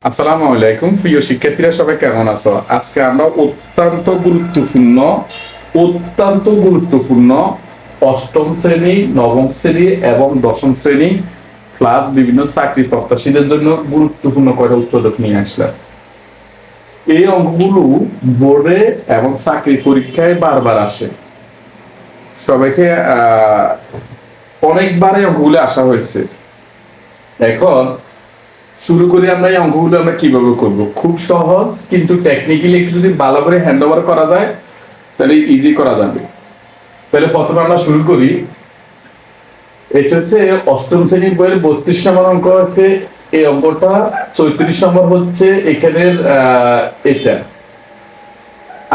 আসসালামু আলাইকুম প্রিয় শিক্ষার্থীরা, সবাই কেমন আছো? আজকে আমরা অত্যন্ত গুরুত্বপূর্ণ অষ্টম শ্রেণী, নবম শ্রেণী এবং দশম শ্রেণী প্লাস বিভিন্ন চাকরি প্রত্যাশীদের জন্য গুরুত্বপূর্ণ কয়টা উৎপাদক নিয়ে আসলাম। এই অঙ্কগুলো বোর্ডে এবং চাকরি পরীক্ষায় বারবার আসে। সবাইকে অনেকবার এই অঙ্কগুলো আসা হয়েছে। এখন শুরু করি আমরা এই অঙ্কগুলো আমরা কিভাবে করব। খুব সহজ, কিন্তু টেকনিক্যালি একটু যদি ভালো করে হ্যান্ড ওভার করা যায় তাহলে ইজি করা যাবে। তাহলে প্রথমে আমরা শুরু করি। এটা হচ্ছে অষ্টম শ্রেণীর বইয়ের 32 নম্বর অঙ্ক আছে। এই অঙ্কটা 34 নম্বর হচ্ছে এখানের এটা।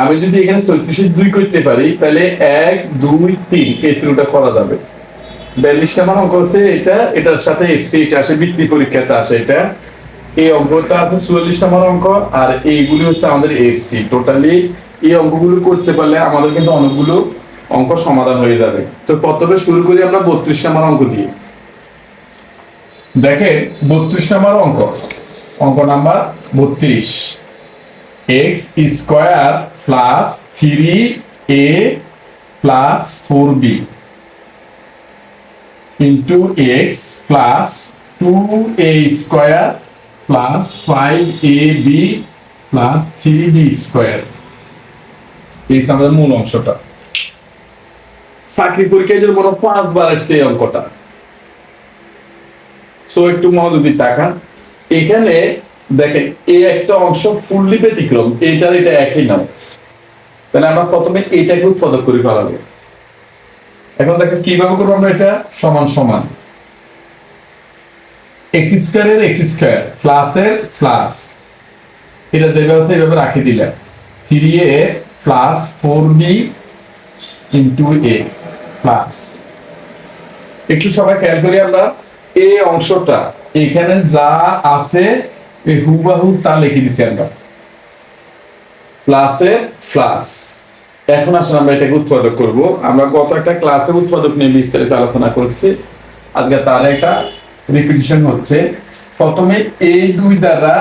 আমি যদি এখানে 34 2 করতে পারি তাহলে 1 2 3 এই তিনটা করা যাবে। 42 নম্বর অঙ্ক হচ্ছে এটা, এটার সাথে এফসি এটা আসে, বৃত্তি পরীক্ষাতে আসে এটা। এই অঙ্কটা আছে 44 নম্বর অঙ্ক, আর এইগুলি হচ্ছে আমাদের এফসি। টোটালি এই অঙ্কগুলো করতে পারলে আমাদের কিন্তু অনেকগুলো অঙ্ক সমাধান হয়ে যাবে। তো প্রথমে শুরু করি আমরা 32 নম্বর অঙ্ক দিয়ে। দেখেন 32 নম্বর অঙ্ক, অঙ্ক number 32, x square plus 3a plus 4b into x plus 2a square plus 5ab plus 3b square. এই আমাদের মূল অংশটা। চাকরি পরীক্ষায় যদি মনে 5 বার আসছে এই অঙ্কটা। সো একটু মনোযোগ দিয়ে তাকান। এখানে দেখেন এই একটা অংশ ফুললি ব্যতিক্রম, এইটার এটা একই নাম। তাহলে আমরা প্রথমে এটাকে উৎপাদক করে ফেলাবো। এখন দেখেন কিভাবে করবো আমরা এটা। সমান সমান এক্স স্কোয়ারের এক্স স্কোয়ার প্লাসের প্লাস, এটা যেভাবে আছে এইভাবে রাখি দিলাম। 3a plus 4b into x plus, একটু সবাই খেয়াল করি আমরা এই অংশটা এখানে যা আছে এই হুবাহু তা লিখে দিচ্ছি আমরা, প্লাসের প্লাস। এখন আসলে আমরা এটাকে উৎপাদক করব। আমরা গত একটা ক্লাসে উৎপাদক নিয়ে বিস্তারিত আলোচনা করছি, আজকে তার একটা রিপিটিশন হচ্ছে। প্রথমে এই 2 দ্বারা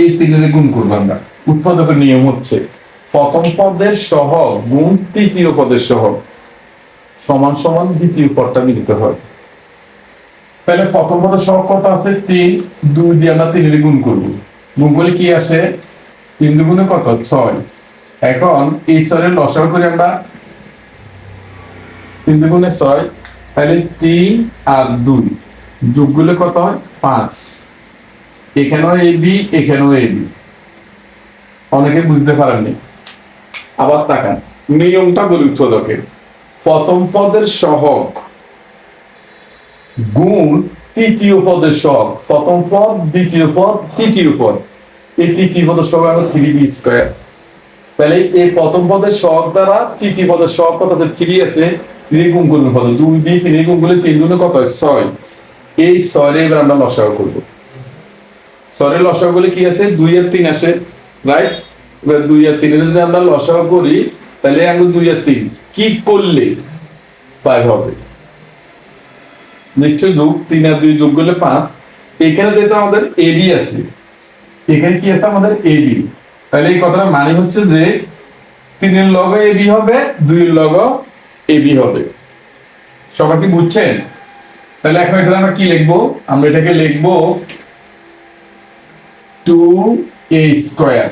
এই 3 এর গুণ করব আমরা। উৎপাদকের নিয়ম হচ্ছে প্রথম পদের সহগ গুণ তৃতীয় পদের সহগ সমান সমান দ্বিতীয় পদটা মিলিত হয়। তাহলে প্রথম পদের সহগ কত আছে? 3, 2 দিয়ে আমরা 3 এর গুণ করব। গুণ করলে কি আসে? 3 দুগুণে কত? 6। এখন এই 6 এর লসাগু করি আমরা। 3 দুগুণে 6, তাহলে 3 আর 2 যোগ করলে কত হয়? 5। এখানেও এবি, এখানেও এবি। অনেকে বুঝতে পারেননি। আবার তাকান, নিয়মটা বলি উৎপাদকের। প্রথম পদের সহগ গুণ তৃতীয় পদের সহগ। প্রথম পদ, দ্বিতীয় পদ, তৃতীয় পদ। এই তৃতীয় পদের সহগ আমরা 3b স্কয়ার। তাহলে এই প্রথম পদের সহগ দ্বারা তৃতীয় পদের সহগ কত আছে? 3 আছে। 3 গুণ করলে কত? 2 দিয়ে 3 গুণ করলে 3 গুণে কত হয়? 6। এই 6 এর এবার আমরা লসাগু করব। 6 এর লসাগু করলে কি আছে? 2 আর 3 আসে, রাইট? এবার 2 আর 3 এর যদি আমরা লসাগু করি তাহলে আমরা 2 আর 3 কি করলে 5 হবে। নিশ্চয় যোগ, 3 আর 2 যোগ করলে 5। এখানে যেটা আমাদের এবি আছে, এখানে কি আছে? আমাদের এবি। তাহলে এই কথাটা মানে হচ্ছে যে 3 এর লগ এবি হবে, 2 এর লগ এবি হবে। সবাই কি বুঝছেন? তাহলে এখন এটা আমরা কি লিখবো? আমরা এটাকে লিখবো 2a square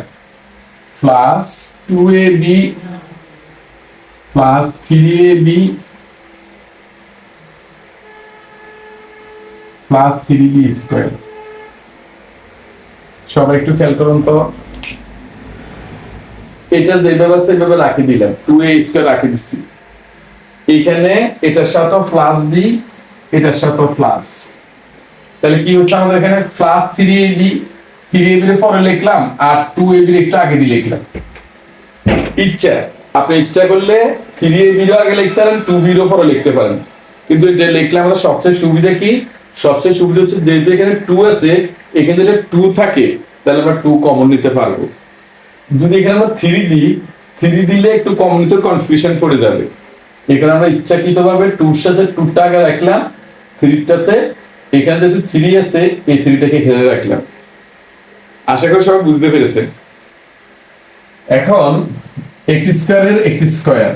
plus 2ab plus 3ab plus 3b square. সবাই একটু খেয়াল করুন তো, এটা যেভাবে আছে এইভাবে রাখি দিলাম, 2a স্কয়ার রাখি দিচ্ছি। এখানে এটার সাথে প্লাস দিই, এটার সাথে প্লাস। তাহলে কি হচ্ছে আমাদের এখানে? প্লাস 3ab, 3ab এর পরে লিখলাম আর 2ab এর একটু আগে দিয়ে লিখলাম। ইচ্ছা, আপনি ইচ্ছা করলে 3ab এর আগে লিখতে পারেন, 2b এর পরে লিখতে পারেন, কিন্তু এটা লিখলে আমাদের সবচেয়ে সুবিধা কি? সবচেয়ে সুবিধা হচ্ছে যেহেতু এখানে 2 আছে, এখানে যদি 2 থাকে তাহলে আমরা 2 কমন নিতে পারবো। যদি এখানে আমরা 3 দিই, 3 দিলে একটু কমন নিতে কনফিউশন পড়ে যাবে। এখানে আমরা ইচ্ছাকৃতভাবে 2 এর সাথে 2 টা আগে রাখলাম, 3 টাতে এখানে যেহেতু 3 আছে এই 3 টাকে ঘিরে রাখলাম। আশা করি সবাই বুঝতে পেরেছেন। এখন এক্স স্কোয়ারের এক্স স্কোয়ার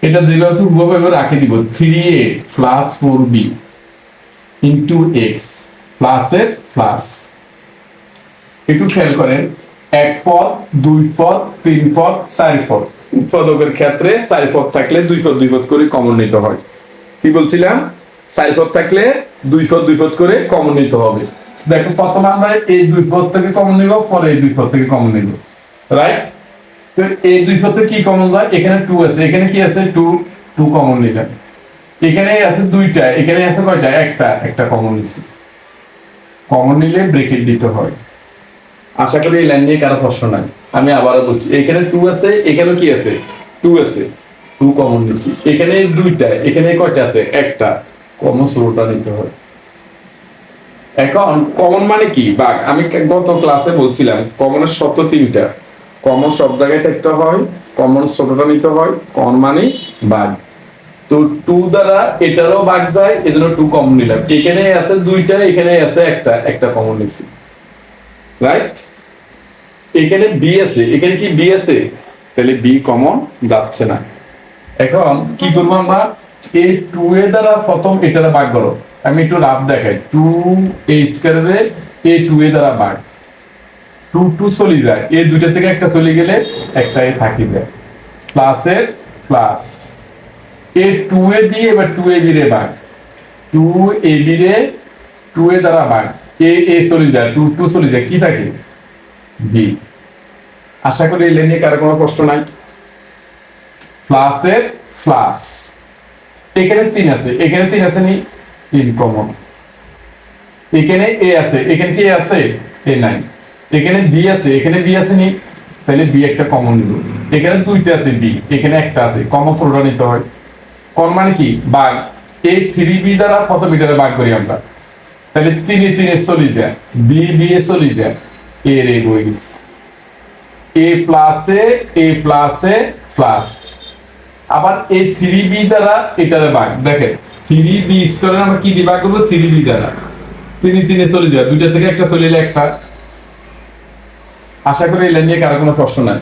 এটা যেভাবে আছে হুবহু রাখে দিব 3a plus 4b into x প্লাসের প্লাস। একটু খেয়াল করেন, এক পদ, দুই পদ, তিন পদ, চার পদ। উৎপাদকের ক্ষেত্রে চার পদ থাকলে দুই পদ দুই পদ করে কমন নিতে হয়। কি বলছিলাম? চার পদ থাকলে দুই পদ দুই পদ করে কমন নিতে হবে। দেখো প্রথমে আমরা এই দুই পদ থেকে কমন নিব, পরে এই দুই পদ থেকে কমন নিব, রাইট? তো এই দুই পদ থেকে কি কমন যায়? এখানে 2 আছে, এখানে কি আছে? 2 কমন নিলাম। এখানে আছে দুইটা, এখানে আছে কয়টা? একটা কমন নিছি। কমন নিলে ব্রেকেট দিতে হয়। আশা করি এই লাইন নিয়ে কারো প্রশ্ন নাই। আমি আবারও বলছি, এখানে 2 আছে, এখানে কি আছে? 2 আছে, 2 কমন নিছি। এখানে দুইটা, এখানে কয়টা আছে? একটা। কমন ষোলোটা নিতে হয়। এখন কমন মানে কি? ভাগ। আমি গত ক্লাসে বলছিলাম কমনের শর্ত 3টা। কমন সব জায়গায় থাকতে হয়, কমন ছোটটা নিতে হয়, কমন মানে ভাগ। তো 2 দ্বারা এটারও ভাগ যায়, এজন্য 2 কমন নিলাম। এখানে আছে দুইটা, এখানে আছে একটা কমন নিছি, রাইট? এখানে বি আছে, এখানে কি বি আছে? তাহলে বি কমন যাচ্ছে না। এখন কি করবো আমরা? এই 2 এর দ্বারা প্রথম এটারে ভাগ করো। আমি একটু রাফ দেখাই। 2a স্কয়ারে এই 2 এর দ্বারা ভাগ। 2 চলে যায়, এই দুইটা থেকে একটা চলে গেলে একটাই থাকি যায়। প্লাসের প্লাস। এই 2a দিয়ে এবার 2ab রে ভাগ। 2ab রে 2a দ্বারা ভাগ। এ চলে যায়, 2 চলে যায়, কি থাকে? বি। আশা করি এই লাইনে কারো কোনো প্রশ্ন নাই। প্লাসের প্লাস। এখানে 3 আছে, এখানে 3 আছে নি? 3 কমন। এখানে এ আছে, এখানে কি আছে? এ নাই। এখানে বি আছে, এখানে বি আছে নি? তাহলে বি একটা কমন নিব। এখানে দুইটা আছে বি, এখানে একটা আছে, কমন ষোলোটা নিতে হয়। কমন মানে কি? ভাগ। এই 3b দ্বারা কত মিটারে ভাগ করি আমরা? তাহলে 3 চলে যায়, বি এ চলে যায়, এর এ হয়ে গেছে। এ প্লাসে প্লাস। আবার এই 3b দ্বারা এটারে ভাগ। দেখেন 3b স্কয়ারে আমরা কি দিয়ে ভাগ করব? 3b দ্বারা। 3 চলে যায়, দুইটা থেকে একটা চলে এলে একটা। আশা করি এই লাইন নিয়ে কারো কোনো প্রশ্ন নাই।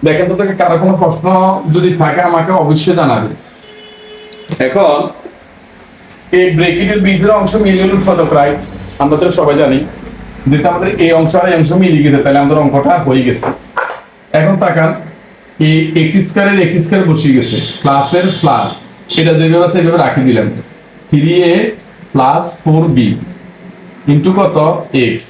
দেখেন তো থেকে কারো কোনো প্রশ্ন যদি থাকে আমাকে অবশ্যই জানাবে। এখন এই ব্রেকেটের ভিতরে অংশ মিলিয়ে উৎপাদক, রাইট? আমরা তো সবাই জানি যেটা আমাদের এই অংশ আর এই অংশ মিলিয়ে গেছে, তাহলে আমাদের অঙ্কটা হয়ে গেছে। এখন তাকান, এই এক্স স্কয়ারের এক্স স্কয়ার বসে গেছে, প্লাসের প্লাস। এটা যেভাবে আছে এইভাবে রাখি দিলাম। 3a প্লাস 4b ইন্টু কত? এক্স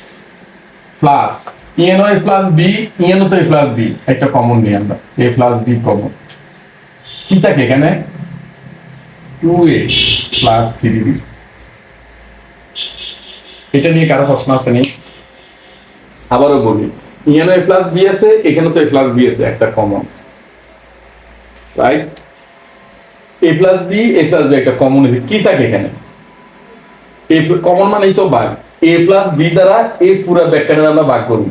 প্লাস ইএনও এ প্লাস বি, ইএনও তো এ প্লাস বি, একটা কমন নিই আমরা, এ প্লাস বি কমন। কি থাকে এখানে? 2a plus 3b। এটা নিয়ে কারো প্রশ্ন আছে নি? আবারও বলি, ইএনও এ প্লাস বি আছে, এখানে তো এ প্লাস বি আছে, একটা কমন, রাইট? এ প্লাস বি একটা কমন আছে। কি থাকে এখানে? এ কমন মানেই তো ভাগ। এ প্লাস বি দ্বারা এ পুরো ব্যাখ্যাটা আমরা ভাগ করব।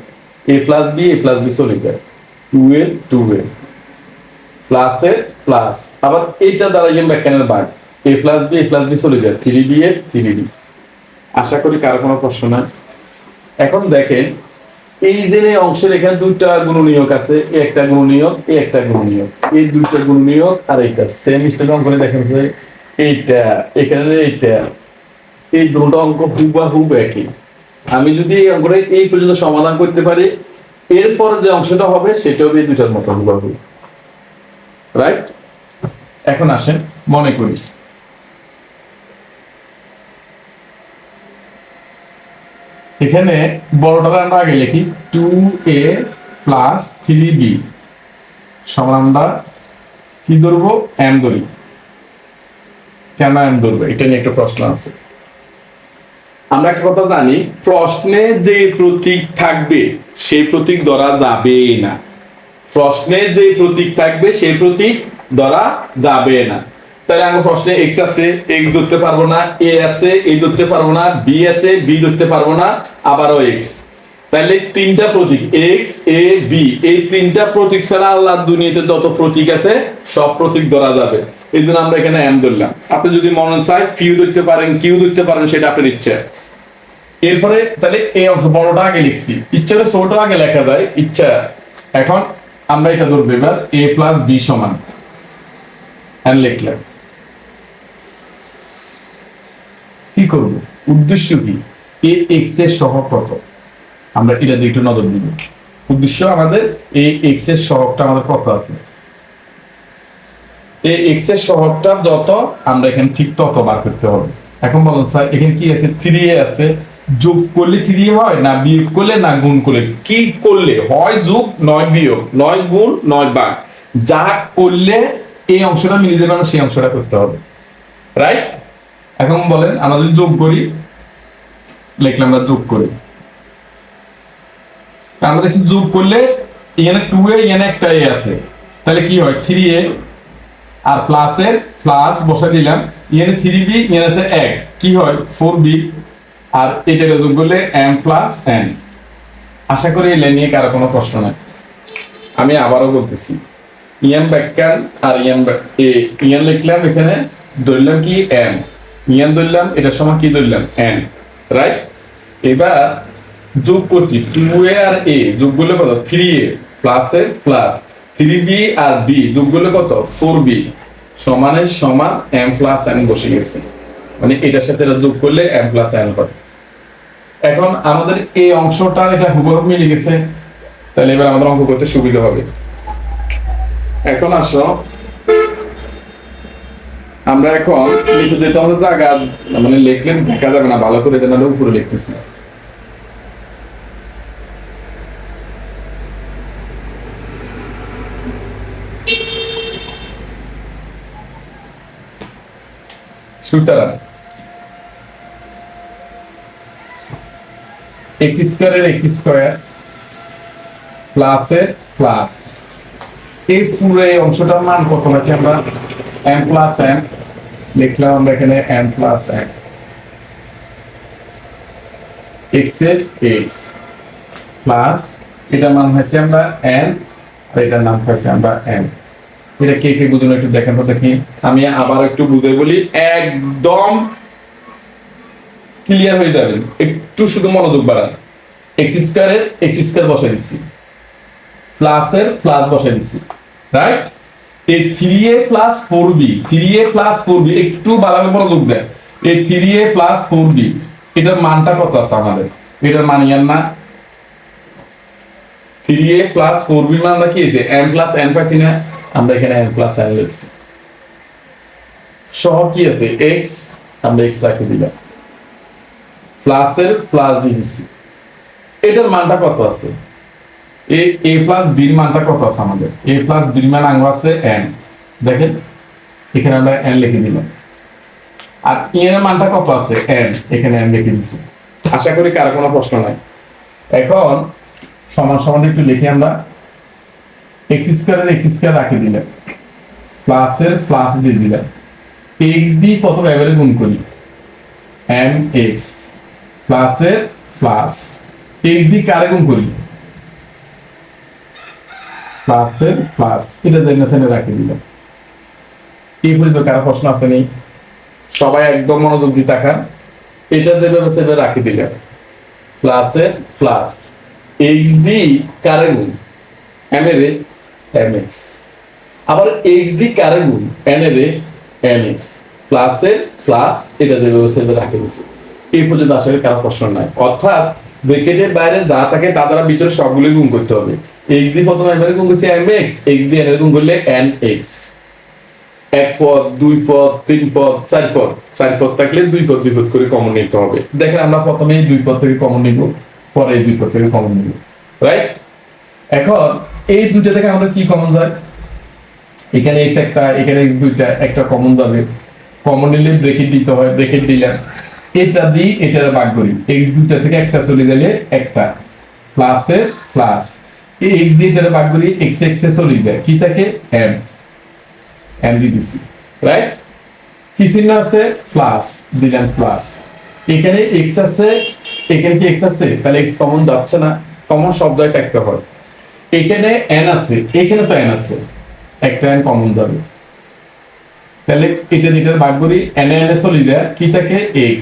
এ প্লাস বি চলে যায়, 2a প্লাসের প্লাস। আবার এইটা দ্বারা এই ব্যাখ্যানের ভাগ। এ প্লাস বি চলে যায়, 3b। আশা করি কারো কোনো প্রশ্ন নাই। এখন দেখেন, এই যে অংশের এখানে দুইটা গুণনীয়ক আছে, একটা গুণনীয়ক, একটা গুণনীয়ক। এই দুইটা গুণনীয়ক আর এইটা সেম স্টেপ অঙ্কনে দেখেন যে এইটা এখানে এইটা, এই দুটো অঙ্ক হুবহু একই। আমি যদি এই অঙ্কটা এই পর্যন্ত সমাধান করতে পারি, এরপর যে অংশটা হবে সেটা হবে এই দুইটার মতো হুবহু, রাইট? এখন আসেন মনে করি, এখানে বড়টার আমরা আগে লিখি 2a প্লাস 3b সমান আমরা কি ধরবো? m ধরি। কেন m ধরবো? এটা নিয়ে একটা প্রশ্ন আছে। আমরা একটা কথা জানি, প্রশ্নে যে প্রতীক থাকবে সেই প্রতীক ধরা যাবে না। প্রশ্নে যে প্রতীক থাকবে সেই প্রতীক ধরা যাবে না। তাহলে আমার প্রশ্নে x আছে, x ধরতে পারবো না, a আছে, a ধরতে পারবো না, b আছে, b ধরতে পারবো না, আবারও x। তাহলে তিনটা প্রতীক x a b, এই তিনটা প্রতীক ছাড়া আল্লাহর দুনিয়াতে যত প্রতীক আছে সব প্রতীক ধরা যাবে। এই জন্য আমরা এখানে m ধরলাম। আপনি যদি মনে চায় q ধরতে পারেন, q ধরতে পারেন, সেটা আপনার ইচ্ছা। এরপরে তাহলে এই অংশ বড়টা আগে লিখছি, ইচ্ছা হলে ছোট আগে লেখা যায় ইচ্ছা। এখন আমরা এটা ধরবো এবার a প্লাস বি সমান এন লিখলাম। কি করব, উদ্দেশ্য কি, এ এক্স এর সহগ কত, আমরা এটা দিয়ে একটু নজর দিব। উদ্দেশ্য আমাদের এই এক্স এর সহগটা আমাদের কত আছে, এই এক্স এর সহগটা যত আমরা এখানে ঠিক তত বার করতে হবে। এখন বলুন স্যার এখানে কি আছে, 3a আছে, যোগ করলে 3a হয় না বিয়োগ করলে না গুণ করলে, কি করলে হয় যোগ নয় বিয়োগ, নয় গুণ নয় ভাগ, যা করলে এই অংশটা মিলে যাবে না সেই অংশটা করতে হবে, রাইট। এখন বলেন আমরা যদি যোগ করি, লিখলাম আমরা যোগ করি, আমরা যোগ করলে এখানে 2a এখানে একটা a আছে, তাহলে কি হয় 3a আর প্লাসের প্লাস বসা দিলাম, এখানে 3b এখানে আছে 1, কি হয় 4b, আর এটা যোগ করলে m প্লাস n। আশা করি এই লাইন নিয়ে কারো কোনো প্রশ্ন নাই। আমি আবারও বলতেছি, ইয়ান ব্যাখ্যান আর ইয়ান লিখলাম, এখানে ধরলাম কি m, ইয়ান ধরলাম, এটার সময় কি ধরলাম n, রাইট। এবার যোগ করছি 2a আর a যোগ করলে কত 3a প্লাসের প্লাস 3b আর b যোগ করলে কত 4b সমানের সমান m প্লাস n বসে গেছে, মানে এটার সাথে এটা যোগ করলে m প্লাস n পাবে। এখন আমাদের এই অংশটা এটা হুবহু মিলে গেছে, তাহলে এবার আমাদের অঙ্ক করতে সুবিধা হবে। এখন আসো আমরা এখন নিচে যেটা আমাদের জায়গা মানে লিখলেন দেখা যাবে না, ভালো করে এটা উপরে লিখতেছি। সুতরাং এক্স স্কয়ারের এক্স স্কয়ার প্লাসের প্লাস, এই পুরো এই অংশটার মান কত আছে, আমরা m প্লাস n লিখলাম, আমরা এখানে m প্লাস n, x এর x প্লাস এটার মান হয়েছে আমরা n, আর এটার নাম হয়েছে আমরা n। এটা কে কে বুঝুন একটু দেখেন তো দেখি, আমি আবার একটু বুঝে বলি, একদম ক্লিয়ার হয়ে যাবেন, একটু শুধু মনোযোগ বাড়ান। এক্স স্কয়ারের এক্স স্কয়ার বসে দিচ্ছি, প্লাসের প্লাস বসে দিচ্ছি, রাইট। এই 3a plus 4b, 3a plus 4b একটু ভালো মনোযোগ দেন, এই 3a প্লাস 4b এটার মানটা কত আছে আমাদের, এটার মান ইয়ার না 3a প্লাস 4b মানটা কি আছে m প্লাস n পাইছি না, আমরা এখানে m প্লাস n লিখছি, সহ কি আছে x, আমরা x রাখি দিলাম, প্লাসের প্লাস দিয়ে দিচ্ছি, এটার মানটা কত আছে, a প্লাস b এর মানটা কত আছে আমাদের, a প্লাস b এর মান আঙ্গ আছে n, দেখেন এখানে আমরা n লিখে দিলাম, আর এর মানটা কত আছে n, এখানে n লিখে দিচ্ছি। আশা করি কারো কোনো প্রশ্ন নাই। এখন সমান সমান একটু লিখি আমরা, x স্কয়ারের x স্কয়ার রাখি দিলাম, প্লাসের প্লাস দিয়ে দিলাম, x দিয়ে প্রথম এবারে গুণ করি mx প্লাসের প্লাস, x দিয়ে কারে গুণ করি প্লাসের প্লাস, এটা জেনে রাখি দিলাম। এই পর্যন্ত কারো প্রশ্ন আছে নেই, সবাই একদম মনোযোগ দিয়ে তাকান, এটা যেভাবে সেভাবে রাখি দিলাম, প্লাসের প্লাস, x দিয়ে কারে গুণ m এর mx, আবার x দিয়ে কারে গুণ n এর nx, প্লাসের প্লাস, এটা যেভাবে সেভাবে রাখি দিয়েছি। এই পর্যন্ত আসলে কারো প্রশ্ন নাই, অর্থাৎ ব্র্যাকেটের বাইরে যা থাকে তা দ্বারা ভিতরে সবগুলো গুণ করতে হবে। x দিয়ে প্রথমে m এর গুণ করছি mx, x দিয়ে n এর গুণ করলে nx, এক পদ দুই পদ তিন পদ চার পদ, চার পদ থাকলে দুই পদ করে কমন নিতে হবে। দেখেন আমরা প্রথমে দুই পদ থেকে কমন নিব, পরে দুই পদ থেকে কমন নিব, রাইট। এখন এই দুইটা থেকে আমাদের কি কমন যায়, এখানে x একটা, এখানে x দুইটা, একটা কমন যাবে, কমন নিলে ব্র্যাকেট দিতে হয়, ব্র্যাকেট দিলাম, এটা দিয়ে এটার ভাগ করি, x দুইটা থেকে একটা চলে গেলে একটা, প্লাসের প্লাস, এই x দিয়ে এটার ভাগ করি, x এ চলে যায়, কি থাকে m দিছি, রাইট। কি চিহ্ন আছে প্লাস দিলাম, প্লাস এখানে x আছে, এখানে কি x আছে, তাহলে x কমন যাচ্ছে না, কমন সব জায়গায় থাকতে হয়, এখানে n আছে, এখানে তো n আছে, একটা n কমন যাবে, তাহলে এটা যেটা ভাগ করি n এ চলে যায়, কি থাকে x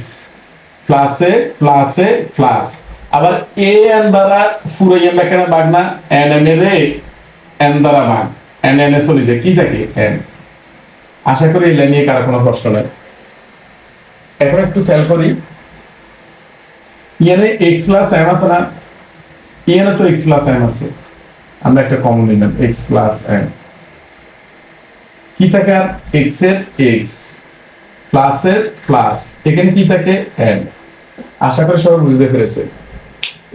প্লাসে প্লাসে প্লাস, আবার এ এন দ্বারা পুরো এন এখানে ভাগ না, এন এন এর এন দ্বারা ভাগ, এন এন এ চলে যায়, কি থাকে এন। আশা করি এই নিয়ে কারো কোনো প্রশ্ন নাই। এখন একটু খেয়াল করি, ইয়ানে এক্স প্লাস এম আছে না, ইয়ানে তো এক্স প্লাস এম আছে, আমরা একটা কমন নিলাম এক্স প্লাস এম, কি থাকে আর এক্স এর এক্স প্লাস এর প্লাস, এখানে কি থাকে এন। আশা করি সবাই বুঝতে পেরেছে।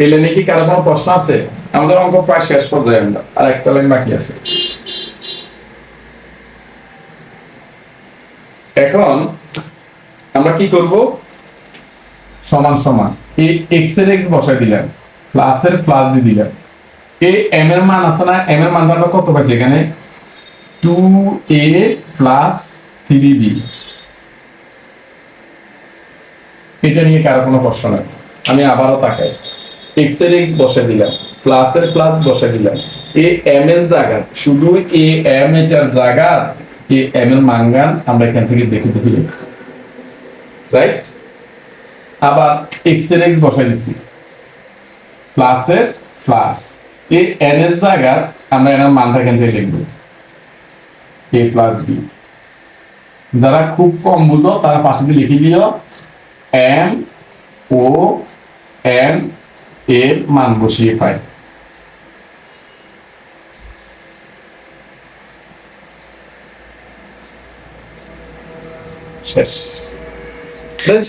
এই লাইনে কি কারো কোনো প্রশ্ন আছে? আমাদের অঙ্ক প্রায় শেষ পর্যায়ে, আমরা আর একটা লাইন বাকি আছে। এখন আমরা কি করব, সমান সমান এই x এর x বসাই দিলাম, প্লাস এর প্লাস দিয়ে দিলাম, এই m এর মান আছে না, m এর মানটা আমরা কত পাইছি এখানে 2a প্লাস 3b। এটা নিয়ে কারো কোনো প্রশ্ন নাই। আমি আবারও তাকাই, x এর x বসাই দিলাম, প্লাস এর প্লাস বসাই দিলাম, এই m এর জায়গা শুধু এই m এটার জায়গা, এই m এর মানগান আমরা এখান থেকে দেখে দেখে লিখছি, রাইট। আবার x এর x বসাই দিছি, প্লাস এর প্লাস, এই n এর জায়গা আমরা এর মানটা এখান থেকে লিখব a প্লাস b। যারা খুব কম বুঝো তারা পাশে দিয়ে লিখে দিও m ও n এর মান বসিয়ে পাই। শেষ।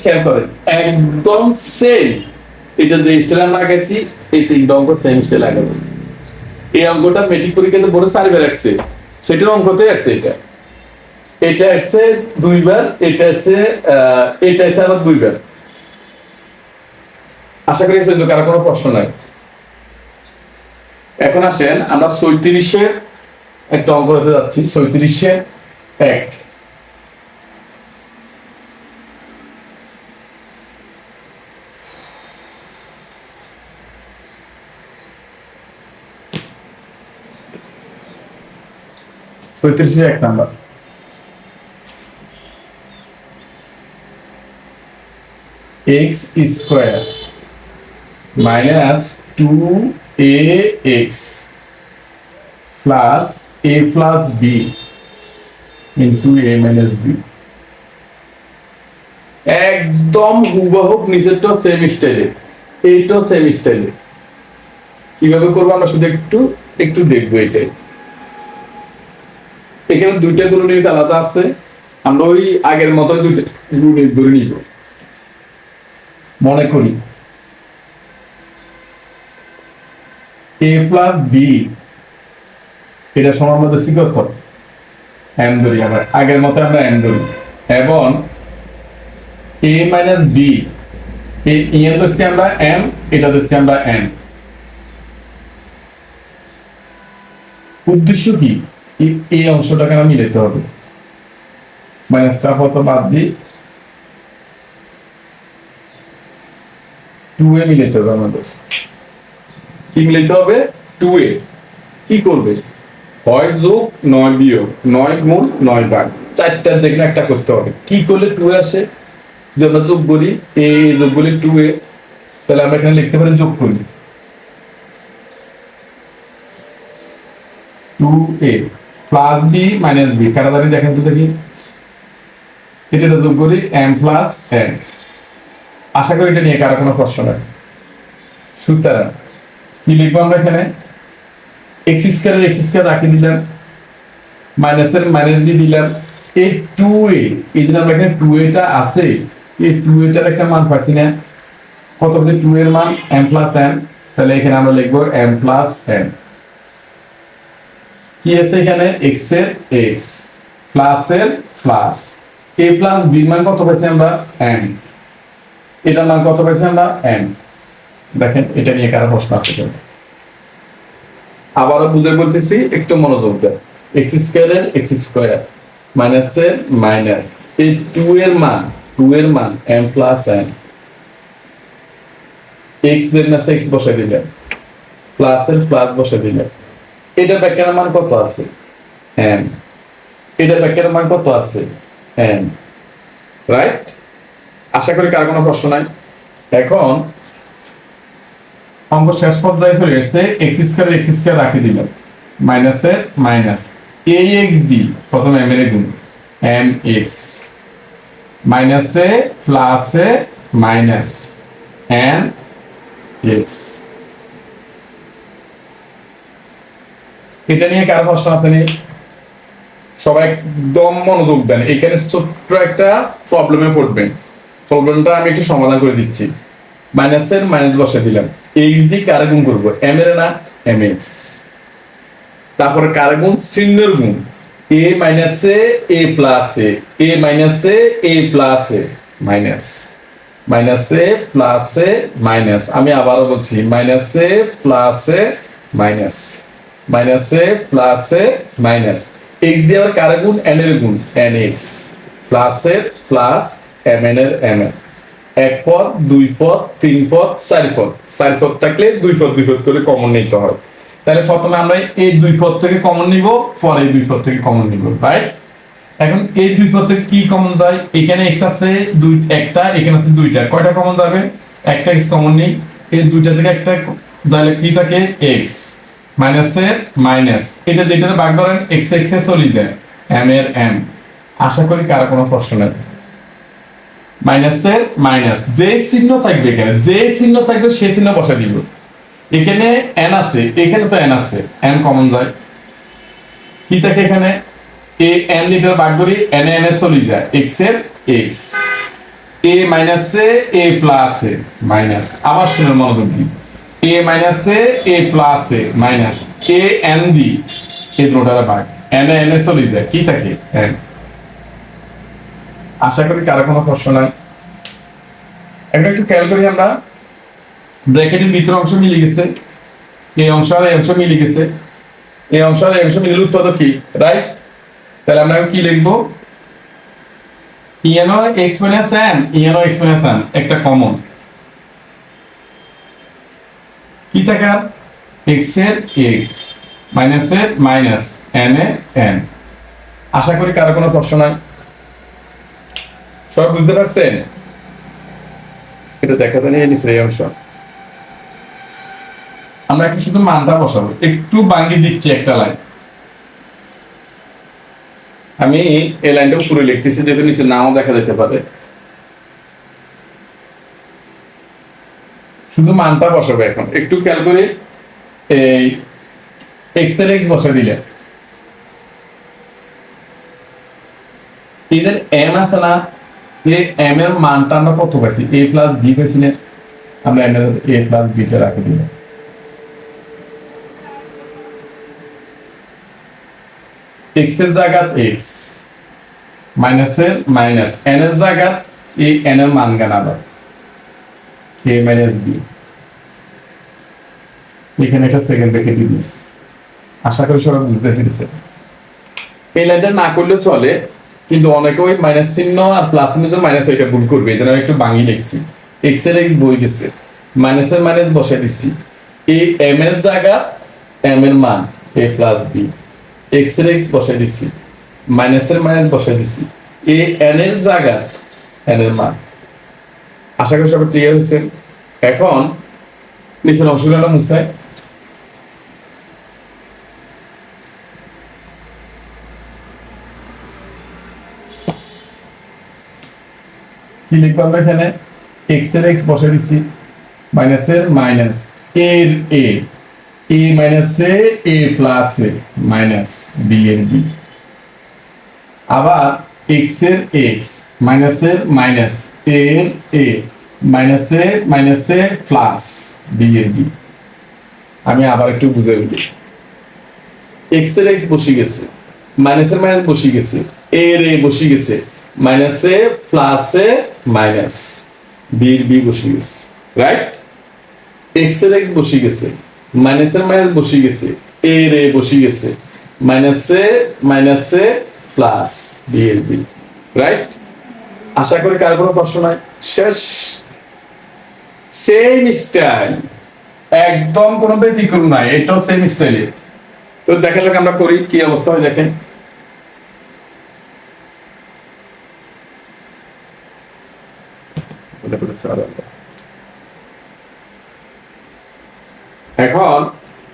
খেয়াল করেন একদম সেম, এটা যে স্টাইল আমরা লাগাইছি এই তিনটা অঙ্ক সেম স্টাইল লাগাবো। এই অঙ্কটা মেট্রিক পরীক্ষাতে বড় 4 বার আসছে, সেটার অঙ্কতে আসছে এটা, এটা আসছে 2 বার, এটা আসছে এটা আসছে আবার 2 বার। আশা করি কিন্তু কারো কোনো প্রশ্ন নাই। এখন আসেন আমরা 37 এর একটা অঙ্ক করতে যাচ্ছি, 37 এর 1। এক number, x square minus 2ax plus a plus b into a minus b। একদম হুবহু নিচেরটা সেম স্টাইলে, এইটাও সেম স্টাইলে। কিভাবে করবো আমরা শুধু একটু একটু দেখবো। এটাই এখানে দুইটা গুণনীয়ক আলাদা আছে, আমরা ওই আগের মতো দুইটা গুণনীয়ক ধরে নিব। মনে করি a প্লাস b এটা সমান মধ্যে কত m ধরি, আমরা আগের মতো আমরা m ধরি, এবং a মাইনাস b এই ধরছি আমরা m, এটা ধরছি আমরা n। উদ্দেশ্য কি, এই অংশটাকে আমরা মিলাতে হবে, মাইনাসটা কত বাদ দিই 2a মিলাতে হবে আমাদের। কি মিলাতে হবে 2a, কি করবে হয় যোগ নয় বিয়োগ, 9 গুণ 9 ভাগ, চারটার যেখানে একটা করতে হবে। কি করলে 2a আসে, যদি আমরা যোগ করি a যোগ করলে 2a, তাহলে আমরা এখানে লিখতে পারি যোগ করি 2a plus b minus b, কাটাকাটি দেখেন তো দেখি, এটা যোগ করি m প্লাস n। আশা করি এটা নিয়ে কারো কোনো প্রশ্ন নাই। সুতরাং কি লিখবো আমরা এখানে, x স্কয়ার x স্কয়ার রাখি দিলাম, মাইনাস এর মাইনাস দিয়ে দিলাম, এই 2a এই যে আমরা এখানে 2a টা আছে, এই 2a টার একটা মান পাচ্ছি না, কত হচ্ছে 2 এর মান m প্লাস n, তাহলে এখানে আমরা লিখবো m প্লাস n। কি আছে এখানে x এর x প্লাস এর প্লাস, a প্লাস b মান কত পাইছি আমরা n, এটা মান কত পাইছি আমরা n। দেখেন এটা নিয়ে কারো প্রশ্ন আছে কিনা, আবারও বুঝে বলতেছি, একটু মনোযোগ দেন। x স্কয়ার এর x স্কয়ার মাইনাস এর মাইনাস, এই 2 এর মান m প্লাস n, x এর না x বসাই দিলেন, প্লাস এর প্লাস বসাই দিলেন, এটা ব্যাকের মান কত আছে n, এটা ব্যাকের মান কত আছে n, রাইট। আশা করি কার কোনো প্রশ্ন নাই। এখন অঙ্ক শেষ পর্যায়ে চলে গেছে, এক্স স্কয়ার রাখি দিলাম, মাইনাসের মাইনাস এ এক্স ডি, প্রথম এম এর গুণ এম এক্স, মাইনাসে প্লাসে মাইনাস এন এক্স। এটা নিয়ে কারো প্রশ্ন আছে নি? সবাই একদম মনোযোগ দেন, এখানে ছোট্ট একটা প্রবলেমে পড়বেন। প্রবলেমটা আমি একটু সমাধান করে দিচ্ছি। মাইনাসের মাইনাস বসে দিলাম, এক্স দিয়ে কারে গুণ করবো? এম এর না এম এক্স। তারপরে কারে গুণ? চিহ্নের গুণ, এ মাইনাসে এ প্লাসে, এ মাইনাসে এ প্লাসে মাইনাস, মাইনাসে প্লাসে মাইনাস। আমি আবারও বলছি, মাইনাসে প্লাসে মাইনাস, মাইনাসে প্লাসে মাইনাস। এক্স দিয়ে আবার কারে গুণ? এন এর গুণ, এন এক্স, প্লাসের প্লাস এম এন এর এম এন। এক পদ, দুই পদ, তিন পদ, চার পদ। চার পদ থাকলে দুই পদ করে কমন নিতে হয়। তাহলে প্রথমে আমরা এই দুই পদ থেকে কমন নিব, পরে এই দুই পদ থেকে কমন নিব, রাইট? এখন এই দুই পদ থেকে কি কমন যায়? এখানে এক্স আছে একটা, এখানে আছে দুইটা, কয়টা কমন যাবে? একটা এক্স কমন নেই, এই দুইটা থেকে একটা যাইলে কি থাকে? এক্স, মাইনাসের মাইনাস, এটা যেটা ভাগ করেন এক্স এক্স এ চলে যায়, এম এর এম। আশা করি কারো কোনো প্রশ্ন নেই। মাইনাসের মাইনাস, যে চিহ্ন থাকবে এখানে, যে চিহ্ন থাকবে সে চিহ্ন বসা দিব। এখানে এন আছে, এখানে তো এন আছে, এন কমন যায়, কি থাকে এখানে? এ এন লিটার ভাগ করি, এন এন এ চলে যায়, এক্স এর এক্স, এ মাইনাসে এ প্লাসে মাইনাস। আবার শুনে মনোযোগ দিন, এ মাইনাসে এ প্লাসে মাইনাস, এ এন দি এ দুটার ভাগ, এন এন এ চলে যায়, কি থাকে? এন। আশা করি কারো কোনো প্রশ্ন নাই। এখন একটু খেয়াল করি আমরা, ব্র্যাকেটের ভিতর অংশ মিলে গেছে, এই অংশ আর এই অংশ মিলে গেছে, এই অংশ আর এই অংশ মিলে উৎপাদক কি, রাইট? তাহলে আমরা কি লিখবো? ENO x minus N, ENO x minus N একটা কমন, কি থাকে? এক্স এর এক্স, মাইনাস এর মাইনাস, এন এর এন। আশা করি কারো কোনো প্রশ্ন নাই, সব বুঝতে পারছেন? এটা দেখাতে নিয়ে নিচ্ছে এই অংশ। আমরা একটু শুধু মানটা বসাবো, একটু বাঙ্গি দিচ্ছি একটা লাইন। আমি এই লাইনটা উপরে লিখতেছি, যেহেতু নিচে নাও দেখা যেতে পারে। শুধু মানটা বসাবো এখন, একটু খেয়াল করে। এই এক্স এর এক্স বসা দিলে, এদের এম আছে না, এই এম এর মানটা আমরা কত পাইছি? এ প্লাস বি পাইছি না? আমরা এম এর এ প্লাস বি টা রাখি দিলাম। এক্স এর জায়গা এক্স, মাইনাসের মাইনাস, এন এর জায়গা এই এন এর মান গান আবার এ মাইনাস বি, এখানে একটা সেকেন্ড রেখে দিস। আশা করি সবাই বুঝতে পেরেছে। এই লাইনটা না করলেও চলে, কিন্তু অনেকে ওই মাইনাস চিহ্ন আর প্লাস চিহ্ন মাইনাস ওইটা ভুল করবে, এই জন্য একটু বাঙি লিখছি। এক্স এর এক্স বই গেছে, মাইনাসের মাইনাস বসাই দিচ্ছি, এই এম এর জায়গা এম এর মান এ প্লাস বি, এক্স এর এক্স বসাই দিচ্ছি, মাইনাসের মাইনাস বসাই দিচ্ছি, এ এন এর জায়গা এন এর মান। আশা করি সবাই ক্লিয়ার হয়েছে। এখন নিচের অংশগুলো মুছাই। কি লিখবো আমরা এখানে? এক্স এর এক্স বসাই দিচ্ছি, মাইনাসের মাইনাস, এর এ, এ মাইনাসে এ প্লাসে মাইনাস, বি এর বি। আবার এক্স এর এক্স, মাইনাসের মাইনাস, এর এ, মাইনাসে মাইনাসে প্লাস, বি এর বি। আমি আবার একটু বুঝে বলি, এক্স এর এক্স বসে গেছে, মাইনাসের মাইনাস বসে গেছে, এর এ বসে গেছে, মাইনাসে প্লাসে মাইনাস, বি এর বি বসে গেছে, রাইট? এক্স এর এক্স বসে গেছে, মাইনাসের মাইনাস বসে গেছে, এর এ বসে গেছে, মাইনাসে মাইনাসে প্লাস, বি এর বি, রাইট? আশা করি কার কোনো প্রশ্ন নাই। শেষ। সেম স্টাইল, একদম কোনো ব্যতিক্রম নাই, এটাও সেম স্টাইলে। তো দেখা যাক আমরা করি কি অবস্থা হয়, দেখেন।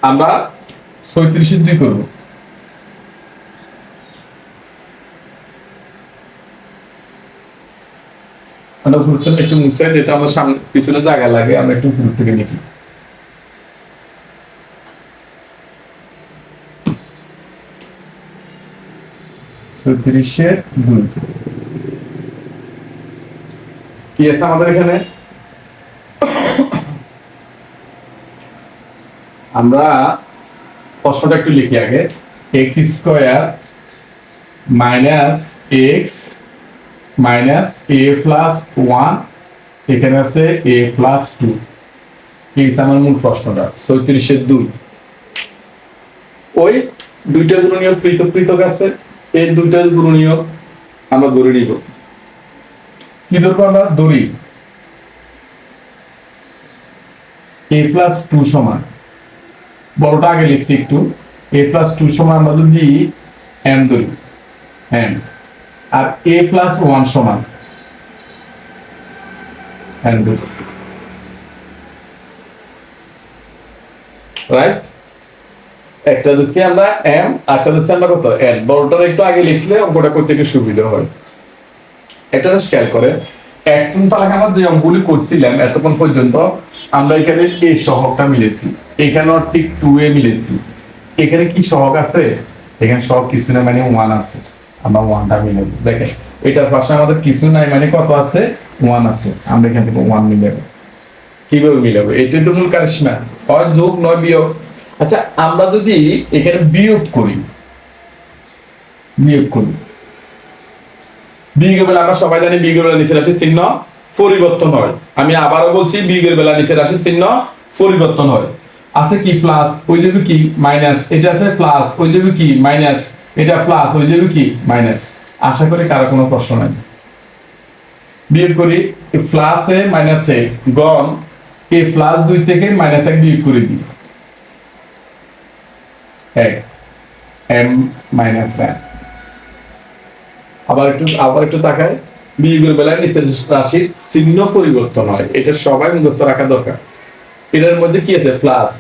আমরা 36 করব। আমরা গুরুত্ব একটু মুছে, যেটা আমরা সামনে পিছনে জায়গা লাগে আমরা একটু গুরুত্ব থেকে লিখি। কি আছে আমাদের এখানে? আমরা প্রশ্নটা একটু লিখি আগে। X square minus x minus a plus one, এখানে আছে এ প্লাস টু। এই আমার মূল প্রশ্নটা 36-2। ওই দুইটা গুণনীয়ক পৃথক পৃথক আছে, এই দুইটা গুণনীয়ক আমরা ধরে নিব। কি ধরবো আমরা? ধরি এ প্লাস টু সমান, বড়টা আগে লিখছি একটু, এ প্লাস টু সমান আমরা যদি এন ধরি, এন, আর এ প্লাস ওয়ান সমান এন ধরি, রাইট? একটা দিচ্ছি আমরা এম, একটা দিচ্ছি আমরা কত? এন। বড়টার একটু আগে লিখলে অঙ্কটা করতে একটু সুবিধা হয়। এটা খেয়াল করে, একদম তাহলে আমরা যে অঙ্কগুলি করছিলাম এতক্ষণ পর্যন্ত, আমরা এখানে এই সহগটা মিলেছি, এখানেও ঠিক 2a মিলেছি। এখানে কি সহগ আছে? এখানে সহগ কিছু না, মানে 1 আছে। আমরা 1টা মিলাব। দেখেন এটার পাশে আমাদের কিছু নাই, মানে কত আছে? 1 আছে। আমরা এখান থেকে 1 মিলাব। কিভাবে মিলাবো? এটাই তো মূল কারিশমা, হয় যোগ নয় বিয়োগ। আচ্ছা, আমরা যদি এখানে বিয়োগ করি, বিয়োগের বেলা আমরা সবাই জানি বিয়োগের বেলা নিচে রাশির চিহ্ন পরিবর্তন হয়। আমি আবারও বলছি, বিয়োগের বেলা নিচে রাশির চিহ্ন পরিবর্তন হয়। আছে কি? প্লাস, ওই যাবে কি মাইনাস, এটা আছে প্লাস, ওই যাবে কি মাইনাস, এটা প্লাস, ওই যাবে কি মাইনাস। আশা করি কারো কোনো প্রশ্ন নাই। বিয়োগ করি, প্লাসে মাইনাসে গণ, এ প্লাস 2 থেকে মাইনাস 1 বিয়োগ করে দিই, 1 m মাইনাস 1। আবার একটু তাকায়, বিয়োগের বেলায় নিচের রাশির চিহ্ন পরিবর্তন হয়, এটা সবাই মুখস্থ রাখা দরকার। এটার মধ্যে কি আছে? প্লাস,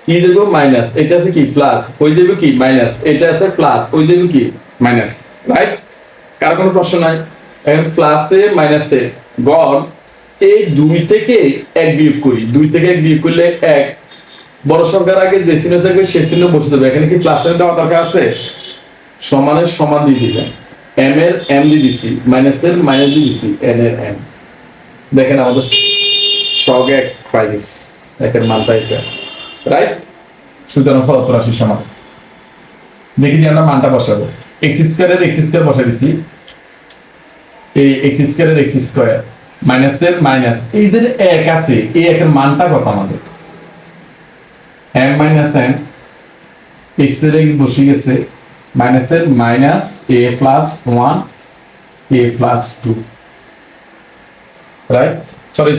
কি দেবো? মাইনাস, এটা আছে কি? প্লাস, ওই যাবে কি মাইনাস, এটা আছে প্লাস, ওই যাবে কি মাইনাস, রাইট? কার কোনো প্রশ্ন নাই? এখন প্লাসে মাইনাসে গড়, এই 2 থেকে 1 বিয়োগ করি, 2 থেকে 1 বিয়োগ করলে 1, বড় সংখ্যার আগে যে চিহ্ন থাকবে সে চিহ্ন বসে দেবে। এখানে কি প্লাসের দেওয়া দরকার আছে? সমানের সমান দিয়ে দিবেন, এম এর এম দিয়ে দিছি, মাইনাসের মাইনাস দিয়ে দিছি, এন এর এম। দেখেন আমাদের সহগ 1 পাই গেছি, একের মানটা এটা, রাইট? সুতরাং ফলাফল রাশির সমান। দেখি দিয়ে আমরা মানটা বসাবো। এক্স স্কয়ারের এক্স স্কয়ার বসাই দিছি, এই এক্স স্কয়ারের এক্স স্কয়ার মাইনাসের মাইনাস, এই যে 1 আছে, এই একের মানটা কত আমাদের? m মাইনাস n, x এর x বসে গেছে, মাইনাসের minus a plus 1 a plus 2, right?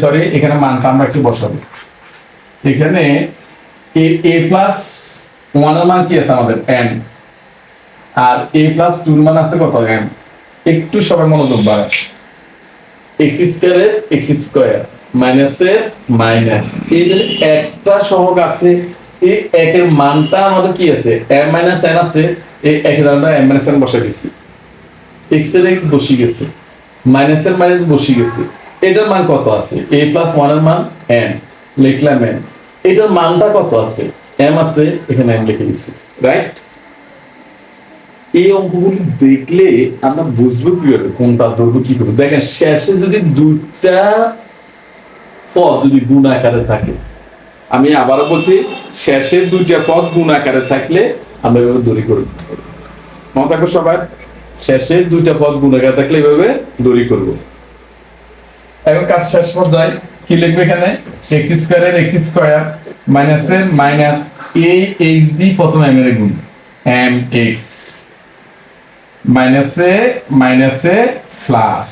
Sorry, এখানে মানটা আমরা একটু বসাবো। এখানে a প্লাস 1 এর মান কি আছে আমাদের? n, আর a প্লাস 2 এর মান আছে কত? m। একটু সবাই মনোযোগ বাড়ায়, x স্কয়ারের x স্কয়ার মাইনাসের মাইনাস, এই যে একটা সহগ আছে, এই একের মানটা আমাদের কি আছে? m মাইনাস n আছে, এই একের আমরা m মাইনাস n বসাই দিছি, x এর x বসে গেছে, মাইনাসের মাইনাস বসে গেছে। এটার মান কত আছে? a প্লাস 1 এর মান n, লিখলাম n। এটার মানটা কত আছে? m আছে, এখানে m লিখে দিছি, রাইট? এই অঙ্কগুলি দেখলে আমরা বুঝবো কিভাবে কোনটা ধরবো, কি করবো। দেখেন শেষে যদি দুইটা পদ যদি গুণ আকারে থাকে, আমি আবারও বলছি, শেষের দুইটা পদ গুণ আকারে থাকলে আমরা এভাবে দড়ি করব। মনে থাকবো সবার, শেষের দুইটা পদ গুণ আকারে থাকলে এভাবে দড়ি করব। এখন কাজ শেষ পর্যায়ে কি লিখবে? এখানে এক্স স্কয়ারের এক্স স্কয়ার মাইনাসের মাইনাস, এই এক্স দি প্রথম m এর গুণ, m x, মাইনাসে মাইনাসে প্লাস,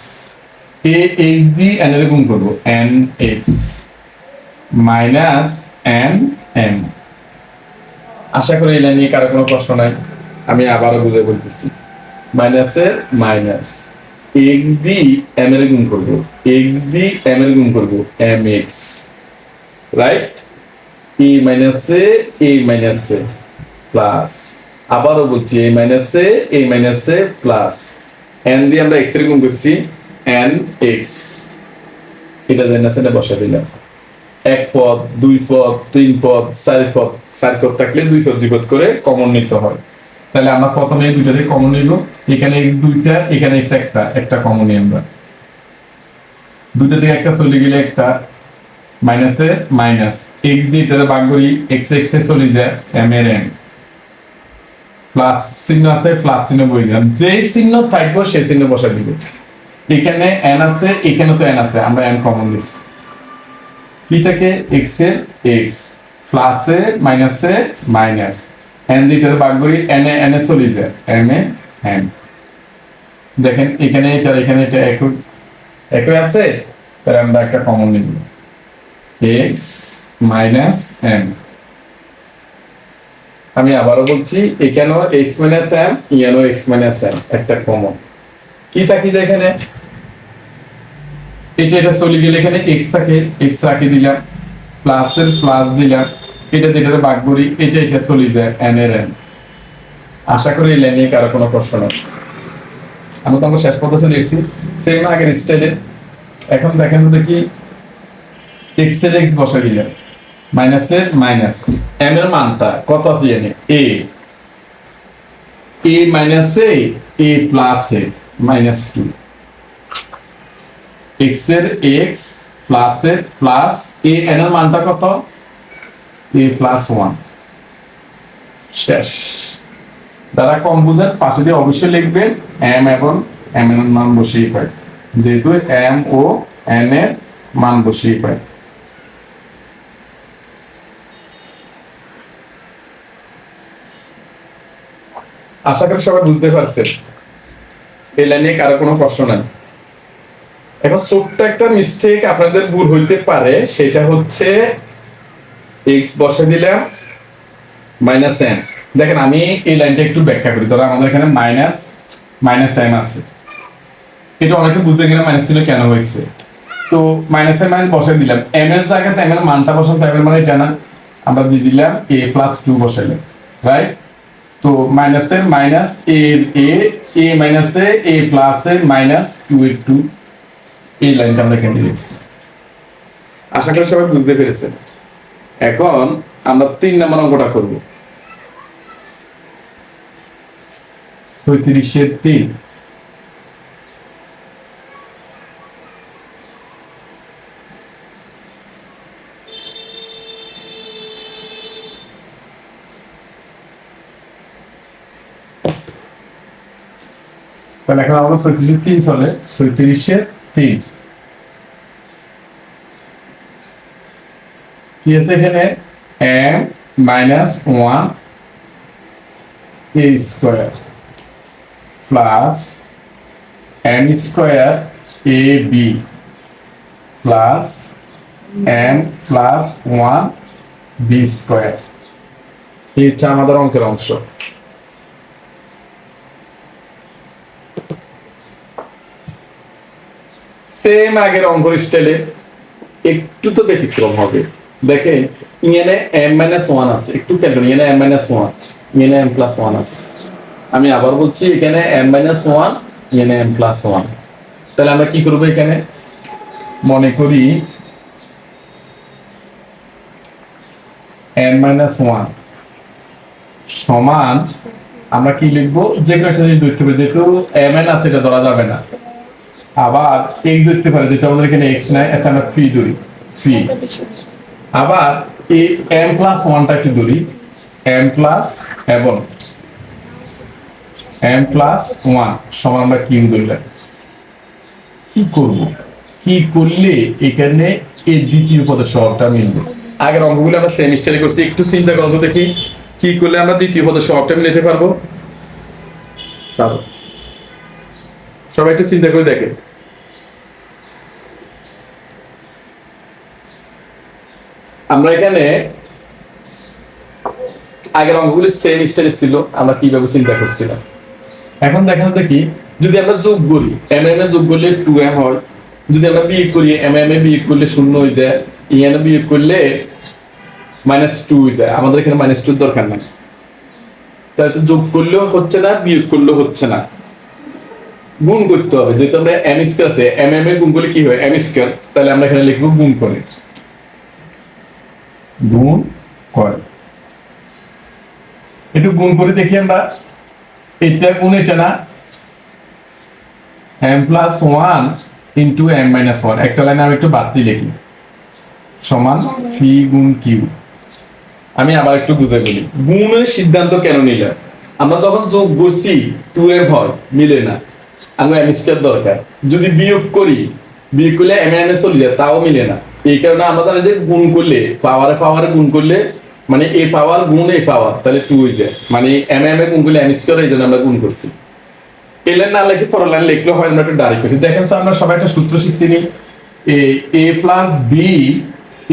এ এইচ দি এন এর গুণ করবো, n x minus n m. আশা করি এই লাইনে কারো কোনো প্রশ্ন নাই। আমি আবারও বুঝে বলতেছি, মাইনাসের মাইনাস, এক্স দি এম এর গুণ করবো, এক্স দি এম এর গুণ করবো, M x, right? A minus A minus a plus, আবারও বলছি এ মাইনাস এ প্লাস, এন দিয়ে আমরা এক্স এর গুণ করছি, এন এক্স, এটা এটা বসা দিলাম। এক পদ, দুই পদ, তিন পদ, চার পদ, চার পদ থাকলে দুই পদ দুই পদ করে কমন নিতে হয়। তাহলে আমরা প্রথমে এই দুইটা দিয়ে কমন নিব, এখানে এক্স দুইটা, এখানে এক্স একটা, একটা কমন নিই আমরা। দুইটা থেকে একটা চলে গেলে একটা মাইনাসে মাইনাস, এক্স দিয়ে এটা ভাগ করি, এক্স এক্স এ চলে যায়, এম এর এন, প্লাস চিহ্ন আছে, প্লাস চিহ্ন বই দিলাম, যে চিহ্ন থাকবো সেই চিহ্ন বসা দিব। এখানে এন আছে, এখানে তো এন আছে, আমরা এন কমন নিচ্ছি। কি থাকে এক্স এর এক্স, প্লাসে মাইনাসে মাইনাস, এন দিয়ে এটা ভাগ করি, এন এ এন এ চলে যায়, এম এ এন। দেখেন এখানে এটা এখানে এটা একই একই আছে, তাহলে আমরা একটা কমন নিব, এক্স মাইনাস এম। আমি আবারও বলছি, এখানেও এক্স মাইনাস এম, ইয়ানো এক্স মাইনাস এম, একটা কমন। কি থাকি যে এখানে এটা এটা চলে গেলে এখানে এক্স থাকে, এক্স রাখি দিলাম, প্লাস এর প্লাস দিলাম, এটা দিয়ে এটা ভাগ করি, এটা এটা চলে যায়, এন এর এন। আশা করি এই লাইনে কারো কোনো প্রশ্ন নেই। আমি তো আমরা শেষ পর্যন্ত চলে এসেছি, সেম আগের স্টাইলে। এখন দেখেন তো দেখি, এক্স এর এক্স বসা দিলাম, মাইনাস এর মাইনাস, এম এর মানটা কত আছে জানি, এ minus a plus A minus 2, x এর এক্স প্লাস এর প্লাস এ, এন এর মানটা কত, এ প্লাস 1। শেষ। যারা কম বুঝেন পাশে দিয়ে অবশ্যই লিখবেন এম এবং এম এর মান বসিয়ে পায়, যেহেতু এম ও এন এর মান বসিয়ে পায়। আশা করি সবাই বুঝতে পারছেন, এই লাইনে কারো কোনো প্রশ্ন নাই। এখন ছোট্ট একটা মিস্টেক আপনাদের ভুল হইতে পারে, সেটা হচ্ছে এক্স বসে দিলাম মাইনাস এন। দেখেন আমি এই লাইনটা একটু ব্যাখ্যা করি। ধরো আমাদের এখানে মাইনাস মাইনাস এম আছে, এটা অনেকে বুঝতে গেলে মাইনাস ছিল কেন হয়েছে। তো মাইনাস এম মাইনাস বসে দিলাম, এম এর জায়গাতে এম এর মানটা বসাতে, এম এর মানে এটা না, আমরা দিয়ে দিলাম এ প্লাস 2 বসাইলে, রাইট। তো মাইনাসের মাইনাস এ মাইনাসে এ প্লাসে মাইনাস 2 এর 2, এই লাইনটা আমরা এখানে লিখছি। আশা করি সবাই বুঝতে পেরেছেন। এখন আমরা 3 নম্বর অঙ্কটা করব। 36 এর 3। তাহলে এখন আমরা 36 এর 3 চলে, 36 এর 3 কি আছে এখানে, m minus 1 a square plus m square ab plus m plus 1 b square। এই হচ্ছে আমাদের অঙ্কের অংশ। সেম আগের অঙ্কের স্টাইলে একটু তো ব্যতিক্রম হবে। দেখেন এখানে m-1 আছে, একটু খেয়াল করুন, এখানে m-1, এখানে m+1 আছে। আমি আবার বলছি, এখানে m-1, এখানে m+1। তাহলে আমরা কি করব, এখানে মনে করি m-1 সমান, আমরা কি লিখবো, যে কোনো একটা জিনিস ধরতে হবে, যেহেতু mn আছে এটা ধরা যাবে না। আবার x ধরতে পারে, যেটা আমাদের এখানে x নাই, আচ্ছা আমরা ফি ধরি, ফি। আবার এই m+1টা কি ধরি, m+ এবং m+1 সমান আমরা কি ধরলাম। কি করব, কি করলে এখানে এই দ্বিতীয় পদের সহগটা মিলবে। আগের অঙ্কগুলো আমরা সেম স্টাইলে করছি, একটু চিন্তা করুন তো দেখি কি করলে আমরা দ্বিতীয় পদের সহগটা মিলাতে পারবো। চলো সবাই একটু চিন্তা করে দেখেন। আমরা এখানে আগের অঙ্কগুলি সেম স্টাইলে ছিল, আমরা কিভাবে চিন্তা করছিলাম। এখন দেখেন দেখি, যদি আমরা যোগ করি, m এ যোগ করলে 2m হয়, যদি আমরা বিয়োগ করি m এ বিয়োগ করলে 0 হয়ে যায়, n এ বিয়োগ করলে -2 হয়ে যায়, আমাদের এখানে -2 দরকার নাই, তাহলে তো যোগ করলেও হচ্ছে না, বিয়োগ করলেও হচ্ছে না, গুণ করতে হবে, যেহেতু আমরা m স্কয়ার আছে, এর গুণ করলে কি হয় m স্কয়ার, তাহলে আমরা এখানে লিখবো গুণ করে, গুণ করে, একটু গুণ করে দেখি আমরা, এটা গুণ এটা না, m+1 ইন্টু m-1, একটা লাইনে আমি একটু বাড়তি লিখি, সমান ফি গুণ কিউ। আমি আবার একটু বুঝাই বলি, গুণের সিদ্ধান্ত কেন নিলাম, আমরা তখন যোগ করছি 2m হয়, মিলে না, আমার m স্কয়ার দরকার, যদি বিয়োগ করি, বিয়োগ করলে m চলে যায়, তাও মিলে না, এই কারণে আমরা জানি যে গুণ করলে পাওয়ারে গুণ করলে মানে a পাওয়ার গুণ a পাওয়ার, তাহলে 2 হয়ে যায়, মানে m গুণ করলে m স্কয়ার, এই জন্য আমরা গুণ করছি। এই লাইন না লিখে পরের লাইন লিখলে হয়, আমরা একটু ডাইরেক্ট করছি। দেখেন তো আমরা সবাই একটা সূত্র শিখছি নি, a plus B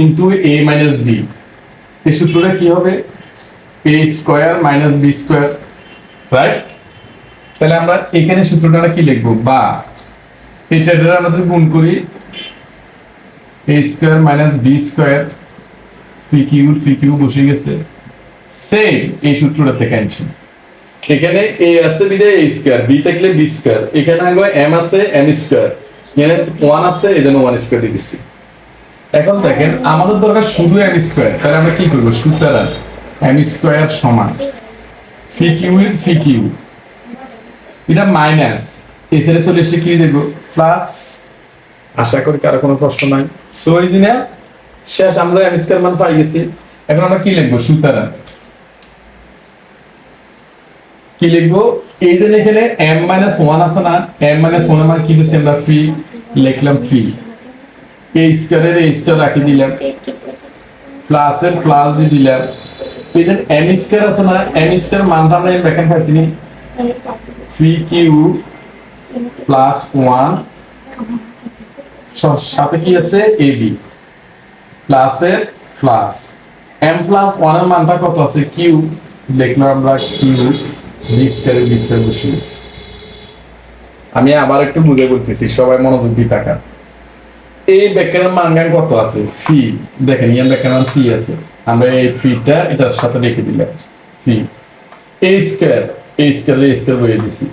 into a minus B, এই সূত্রটা কি হবে, a square minus B square, right? তাহলে আমরা এখানে সূত্রটা কি লিখবো, বা এটা আমাদের গুণ করি, a square minus B square, ফি কিউ বসে গেছে, সেম এই সূত্রটা থেকে আনছি, এখানে a আছে বিধায় a স্কয়ার, b থাকলে b স্কয়ার, এখানে আগে m আছে m স্কয়ার, এখানে 1 আছে এজন্য 1 স্কয়ার দিয়ে দিছি। এখন দেখেন আমাদের দরকার শুধু m স্কয়ার, তাহলে আমরা কি করব, সুতরাং m স্কয়ার সমান ফি কিউ, এটা মাইনাস এই সাইডে চলে আসলে কি দেখব, প্লাস, আশা করি কারো কোনো প্রশ্ন নাই, সো ইজি না, শেষ, আমরা m স্কয়ার মান পাই গেছি। এখন আমরা কি লিখব, সুতরাং কি লিখবো, এই যে এখানে m-1 আছে না, m-1 মানে কি দিছি আমরা, ফি লিখলাম, ফি a স্কয়ারের a স্কয়ার রাখি দিলাম, প্লাস এর প্লাস দিয়ে দিলাম, এই যে m স্কয়ার আছে না, m স্কয়ার মানটা আমরা দেখেন পাইছি নি, ফি কিউ প্লাস 1 সাথে কি আছে ab, প্লাস এর প্লাস m+1 এর মানটা কত আছে, কিউ লিখলাম আমরা, কিউ বি স্কয়ার বসিয়ে। আমি আবার একটু বুঝে বলতেছি, সবাই মনোযোগ দিয়ে তাকান, এই ব্যাখ্যার মান কত আছে, ফি, দেখেন এই ব্যাখ্যার মান ফি আছে, আমরা এই ফিটা এটার সাথে রেখে দিলাম, ফি a স্কয়ার বইয়ে দিছি,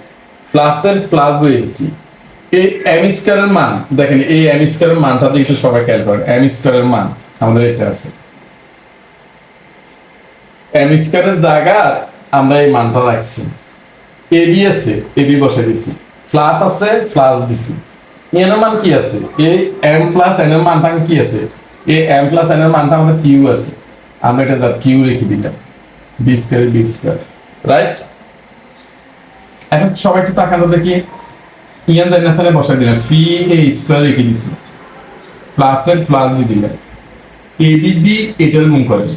প্লাস এর প্লাস বইয়ে দিছি, এই m স্কয়ারের মান দেখেন, এই m স্কয়ারের মানটা দিয়ে একটু সবাই খেয়াল করেন, m স্কয়ারের মান আমাদের এটা আছে, m স্কয়ারের জায়গা আমরা এই মানটা রাখছি, ab আছে ab বসে দিছি, প্লাস আছে প্লাস দিছি, n এর মান কি আছে, এই m প্লাস n এর মানটা কি আছে, এই m প্লাস n এর মানটা আমাদের q আছে, আমরা এটা জাস্ট q রেখে দিলাম, b স্কয়ার, রাইট? এখন সবাই একটু তাকানো দেখি, ইয়ান জানাসালে বসাই দিলাম, ফি a স্কয়ার রেখে দিছি, প্লাস এর প্লাস দিয়ে দিলাম, ab দি এটার গুণ করে,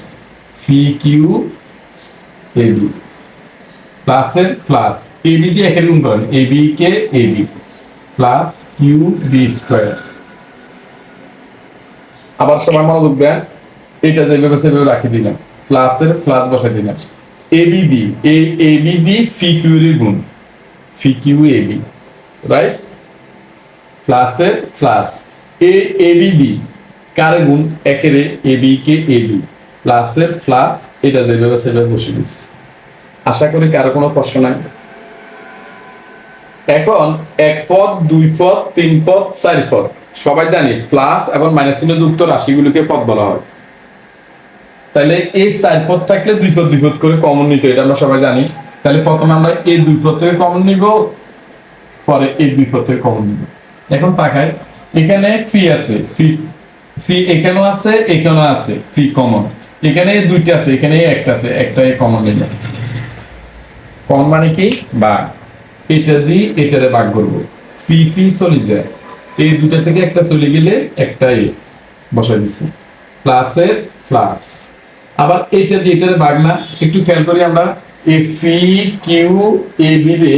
ফি কিউ ab প্লাস এর প্লাস, ab দিয়ে একের গুণ করেন, ab কে ab প্লাস কিউ বি স্কয়ার, আবার সবাই মনোযোগ দেন, এটা যেভাবে সেভাবে রাখি দিলাম, প্লাস এর প্লাস বসাই দিলাম, ab দি ফি কিউ এর গুণ, ফি কিউ ab, রাইট? প্লাস এর প্লাস, ab দি কার গুণ, একের ab কে ab প্লাস এর প্লাস, এটা যেভাবে সেভাবে বসিয়ে দিচ্ছি, আশা করি কারো কোনো প্রশ্ন নাই। এখন এক পদ, দুই পদ, তিন পদ, চার পদ, সবাই জানি প্লাস এবং মাইনাস চিহ্ন যুক্ত রাশিগুলোকে পদ বলা হয়, তাহলে এই চার পদ থাকলে দুই পদ করে কমন নিতে, এটা আমরা সবাই জানি, তাহলে প্রথমে আমরা এই দুই পদ থেকে কমন নিব, পরে এই দুই পদ থেকে কমন নিব। এখন তাকাই, এখানে ফি আছে, ফি এখানেও আছে, এখানেও আছে, ফি কমন, এখানে দুইটা আছে, এখানে একটা আছে, একটাই কমন নিলাম, কমন মানে কি, ভাগ, এটা দিয়ে এটারে ভাগ করবো, ফি চলে যায়, এই দুটা থেকে একটা চলে গেলে একটাই বসাই দিচ্ছি, প্লাস এর প্লাস, আবার এটা দিয়ে এটারে ভাগ না, একটু খেয়াল করি আমরা, এই ফি কিউ এ বি রে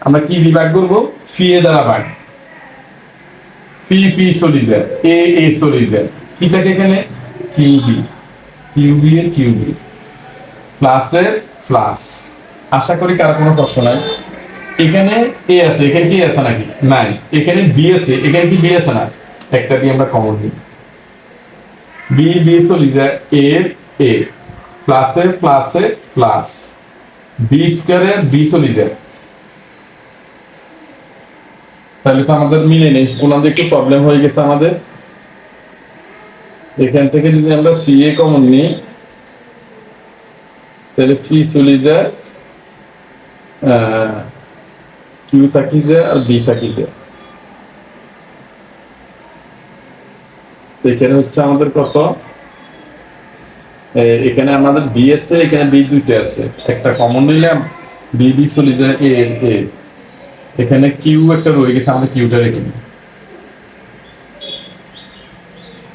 আমরা কি দিয়ে ভাগ করবো, ফি এ দ্বারা ভাগ, ফি চলে যায়, এ চলে যায়, কি থাকে এখানে, কিউ বি প্লাস এর প্লাস, আশা করি কারো কোনো প্রশ্ন নাই। এখানে এ আছে, এখানে কি আছে নাকি, নাই, এখানে বি আছে, এখানে কি বি আছে না, একটা বি আমরা কমন নিই, বি চলে যায়, এ এ প্লাসে প্লাসে প্লাস বি স্কয়ারে বি চলে যায়, তাহলে তো আমাদের মিলে নেই, ওনাদের একটু প্রবলেম হয়ে গেছে আমাদের। এখান থেকে যদি আমরা ফি এ কমন নিই তাহলে ফি চলে যায়, কিউ থাকি যায় আর বি থাকি যায়। এখানে হচ্ছে আমাদের কত, এখানে আমাদের বি আছে, এখানে বি দুইটা আছে, একটা কমন নিলাম, বি বি চলে যায় এ এ, এখানে কিউ একটা রয়ে গেছে, আমাদের কিউটা রেখে দিই।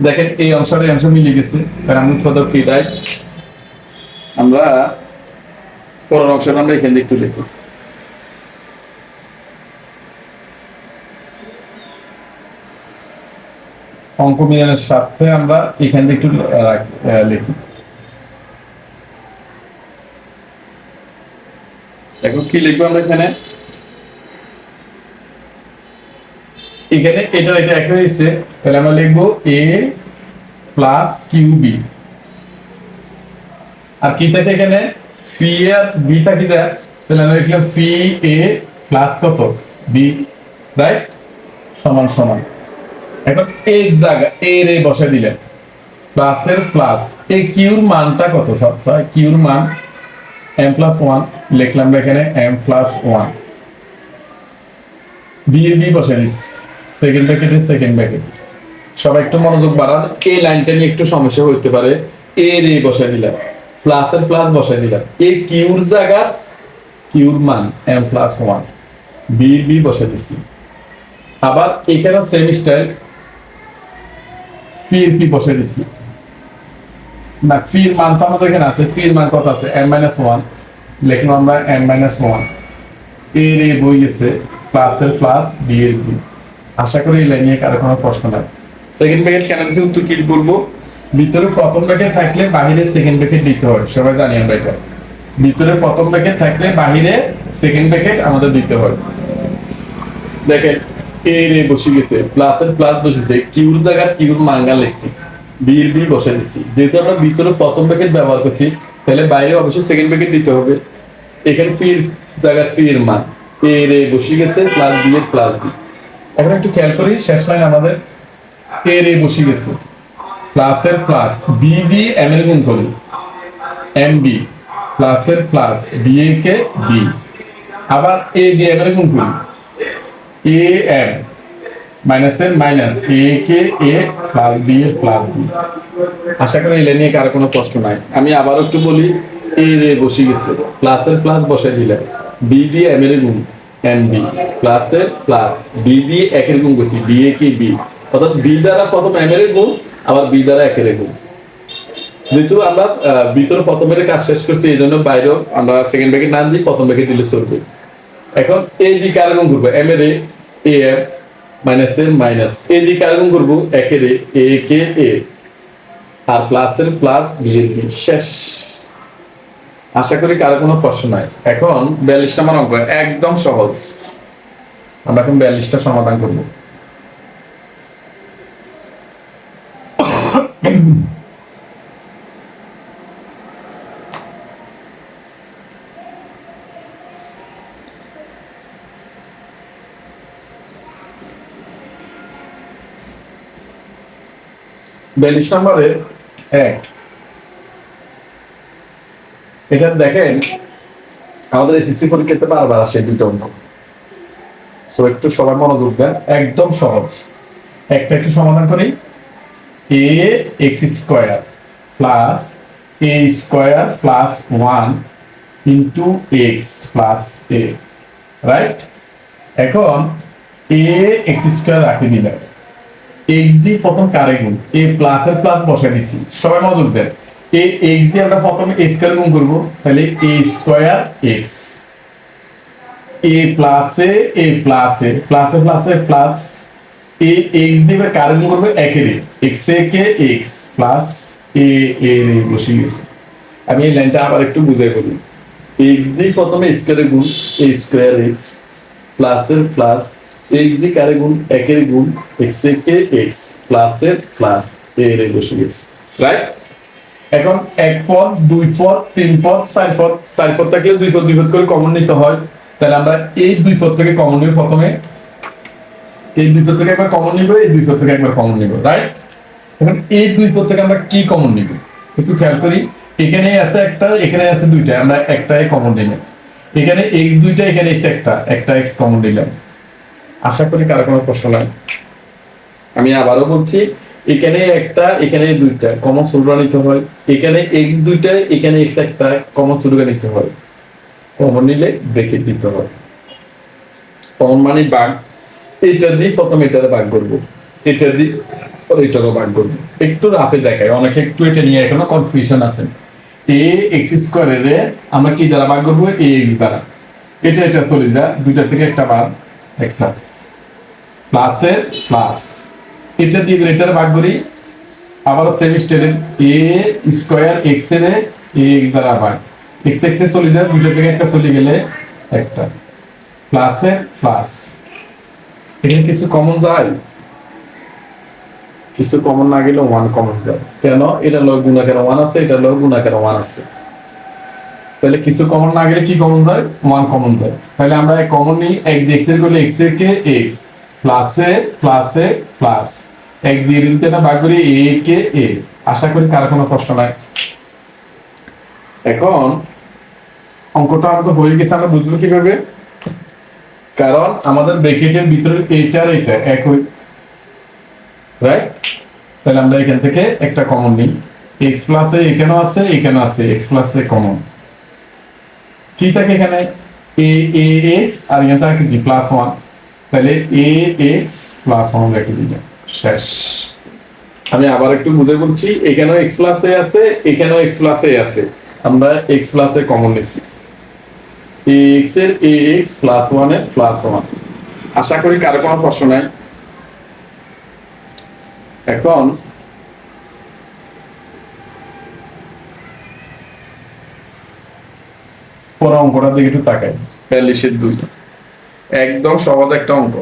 দেখেন এই অংশটা এই অংশ মিলে গেছে, কারণ আমি থোড়া কি রাইট, আমরা পরের অংশটা আমরা এখান থেকে একটু লিখি। অঙ্ক মিলানোর সাথে আমরা এখান থেকে একটু লিখি। দেখো কি লিখবো আমরা এখানে, এখানে এটা এটা এক হয়েছে, তাহলে আমরা লিখবো এ প্লাস কিউ বি, আর কি থাকে এখানে ফি এ আর বি থাকি যায়, তাহলে আমরা লিখলাম ফি এ প্লাস কত বি, রাইট, সমান সমান। এখন এই জায়গা এ রে বসে দিলেন, প্লাসের প্লাস, এই কিউর মানটা কত স্যার, কিউর মান m প্লাস 1 লিখলাম এখানে m প্লাস 1, বি এর বি বসে দিস, সেকেন্ড ব্র্যাকেটে সেকেন্ড ব্র্যাকেট। সবাই একটু মনোযোগ বাড়ান, এই লাইনটা নিয়ে একটু সমস্যা হতে পারে। এ রে বসে দিলাম, প্লাসের প্লাস বসে দিলাম, এই কিউর জায়গা কিউর মান m প্লাস 1, বি এর বি বসে দিছি। আবার এখানে সেম স্টাইল ফির পি বসে দিচ্ছি, না ফির মান তো আমাদের এখানে আছে, ফির মান কত আছে m মাইনাস 1, লিখলাম আমরা m মাইনাস 1, এর এ বই গেছে প্লাসের প্লাস বি এর বি। আশা করি এই লাইনে কারো কোনো প্রশ্ন নাই। সেকেন্ড ব্র্যাকেট কেন দিছি উত্তর কি বলবো, ভিতরে প্রথম ব্র্যাকেট থাকলে বাহিরে সেকেন্ড ব্র্যাকেট দিতে হয়, সবাই জানি আমরা এটা, ভিতরে প্রথম ব্র্যাকেট থাকলে বাহিরে সেকেন্ড ব্র্যাকেট আমাদের দিতে হয়। দেখেন এর এ বসে গেছে, প্লাসের প্লাস বসে গেছে, কিউর জায়গা কিউর মাঙ্গা লিখছি, বি এর বি বসে দিচ্ছি। যেহেতু আমরা ভিতরে প্রথম ব্র্যাকেট ব্যবহার করছি, তাহলে বাইরে অবশ্যই সেকেন্ড ব্র্যাকেট দিতে হবে। এখানে ফির জায়গা ফির মান এর এ বসে গেছে, প্লাস বি এর প্লাস বি। এখন একটু খেয়াল করি শেষ লাইন আমাদের, এর এ বসে গেছে, প্লাসের প্লাস বি বি এম এর গুণ করি, এম বি প্লাসের plus B A K B, আবার এ দিয়ে এম এর গুণ করি, এ এম মাইনাসের মাইনাস এ কে এ প্লাস বি এর প্লাস বি। আশা করি এই নিয়ে কারো কোনো প্রশ্ন নাই। আমি আবার একটু বলি, এ রে বসে গেছে, প্লাসের প্লাস বসে দিলে, বি দিয়ে এম এর গুণ এম বি প্লাসের প্লাস বি দিয়ে একের গুণ করছি, বি এ কে বি, অর্থাৎ বি দ্বারা প্রথম এম এর গুণ, আবার বি দ্বারা একের গুণ। যেহেতু আমরা ভিতরে প্রথমের কাজ শেষ করছি, এই জন্য বাইরেও আমরা সেকেন্ড ব্র্যাকেট না দিই, প্রথম ব্র্যাকেট দিলে চলবে। এখন এই দিকে আর গুণ করবো, এম এর এ এম মাইনাস এর মাইনাস, এই দিকে আর গুণ করবো একের এ কে এ, আর প্লাসের প্লাস বি এর বি, শেষ। আশা করি কারো কোনো প্রশ্ন নাই। এখন 42 নম্বর অঙ্ক একদম সহজ, আমরা এখন 42টা সমাধান করব। বিয়াল্লিশ নম্বরে এক, এটা দেখেন আমাদের এসএসসি পরীক্ষাতে বারবার আসে দুটো অঙ্ক, সো একটু সবাই মনোযোগ দেন, একদম সহজ। একটা একটু সমাধান করি, a x square plus a square plus 1 into x plus a, right. এখন এ এক্স স্কোয়ার রাখি দিলাম, এক্স দিয়ে প্রথম কারে গুণ, এ প্লাস এর প্লাস বসাই দিছি, সবাই মনোযোগ দেন। এ এক্স দিয়ে আমরা প্রথমে এ স্কয়ার গুণ করব, তাহলে এ স্কয়ার এক্স, এ প্লাসে এ প্লাসে প্লাসে প্লাসে প্লাস, এ এক্স দিয়ে কারে গুণ করব একের এক্স এ কে এক্স প্লাস এ এ বসে গেছে। আমি এই লাইনটা আবার একটু বুঝাই বলি, এক্স দিয়ে প্রথমে স্কয়ারে গুণ, এ স্কয়ার এক্স প্লাসের প্লাস, এক্স দিয়ে কারে গুণ একের গুণ, এক্স এ কে এক্স প্লাসের প্লাস এ রে বসে গেছে, রাইট। এখন এক পদ, দুই পদ, তিন পদ, চার পদ থাকলে দুই পদ করে কমন নিতে হয়। তাহলে আমরা এই দুই পদ থেকে কমন নিব প্রথমে, এই দুই পদ থেকে একবার কমন নিব, এই দুই পদ থেকে একবার কমন নিব, রাইট? এখন এই দুই পদ থেকে আমরা কি কমন নিব একটু খেয়াল করি। এখানে আছে একটা, এখানে আছে দুইটা, আমরা একটাই কমন নিলাম। এখানে x দুইটা, এখানে x একটা x কমন নিলাম। আশা করি কারো কোনো প্রশ্ন নাই। আমি আবারও বলছি, এখানে একটা, এখানে দুইটা কমন সূত্র নিতে হয়। এখানে x দুইটা, এখানে x একটা কমন সূত্র নিতে হয়। কমন নিলে ব্রেকেট দিতে হয়। কমন মানে ভাগ, এটা দিয়ে প্রথমে এটারে ভাগ করব, এটা দিয়ে পরে এটারও ভাগ করব। একটু রাফে দেখায়, অনেকে একটু এটা নিয়ে এখনো কনফিউশন আছে। এ এক্স স্কোয়ারের আমরা কি দ্বারা ভাগ করবো? এ এক্স দ্বারা। এটা চলে যায়, দুইটা থেকে একটা বাদ, একটা প্লাসের প্লাস, এটা দিয়ে এটার ভাগ করি। আবারও সেম স্টেপে এ স্কোয়ার এক্স এর এ এক্স দ্বারা ভাগ, এক্স এক্স এ চলে যায়, দুইটা থেকে একটা চলে গেলে একটা প্লাসের প্লাস। এখানে কিছু কমন যায়, কিছু কমন না গেলে ওয়ান কমন যায়। কেন? এটা লগ গুণাকার ওয়ান আছে, এটা লগ গুণাকার ওয়ান আছে। তাহলে কিছু কমন না গেলে কি কমন যায়? ওয়ান কমন যায়। তাহলে আমরা কমন নিই, এক দিয়ে এক্স এর করলে এক্স এর কে এক্স, প্লাসে প্লাসে প্লাস, এক দিয়ে দিতে না ভাগ করি এ কে এ। আশা করি কার কোনো প্রশ্ন নাই। এখন অঙ্কটা আমাদের হয়ে গেছে, আমরা বুঝবো কিভাবে? কারণ আমাদের ব্র্যাকেটের ভিতরে এটা আর এটা একই, রাইট? তাহলে আমরা এখান থেকে একটা কমন নিই, এক্স প্লাসে এখানেও আছে, এখানেও আছে, এক্স প্লাসে কমন কি থাকে এখানে? এ এ এক্স আর এখানে থাকে কি প্লাস ওয়ান। তাহলে এ এক্স প্লাস ওয়ান রেখে দিলাম, শেষ। আমি আবার একটু বুঝে বলছি, এখানেও এক্স প্লাস এ আছে, এখানেও এক্স প্লাস এ আছে, আমরা এক্স প্লাস এ কমন নিচ্ছি। এক্স এর এ এক্স প্লাস ওয়ান এর প্লাস ওয়ান। আশা করি কারো কোনো প্রশ্ন নাই। এখন পরে অঙ্কটার দিকে একটু তাকাই। 42/2 একদম সহজ একটা অঙ্ক।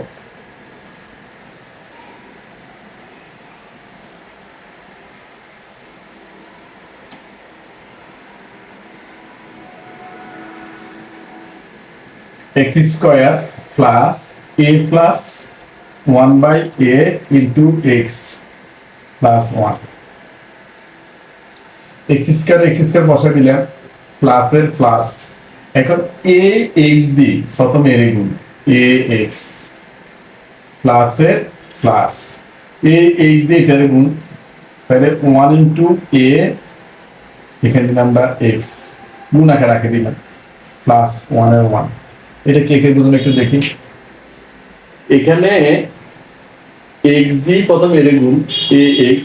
x square plus a plus 1/a into x plus 1। x square বসা দিলাম, প্লাসের প্লাস। এখন a x দি প্রথম এর গুণ a x প্লাসের প্লাস, a x দি এটার গুণ, তাহলে 1 ইন্টু a, এখানে দিলাম আমরা x, গুণ আকারে রাখে দিলাম, প্লাস 1 এর 1। এটা কে কে বুঝুন একটু দেখি। এখানে x দি প্রথম এর গুণ a x,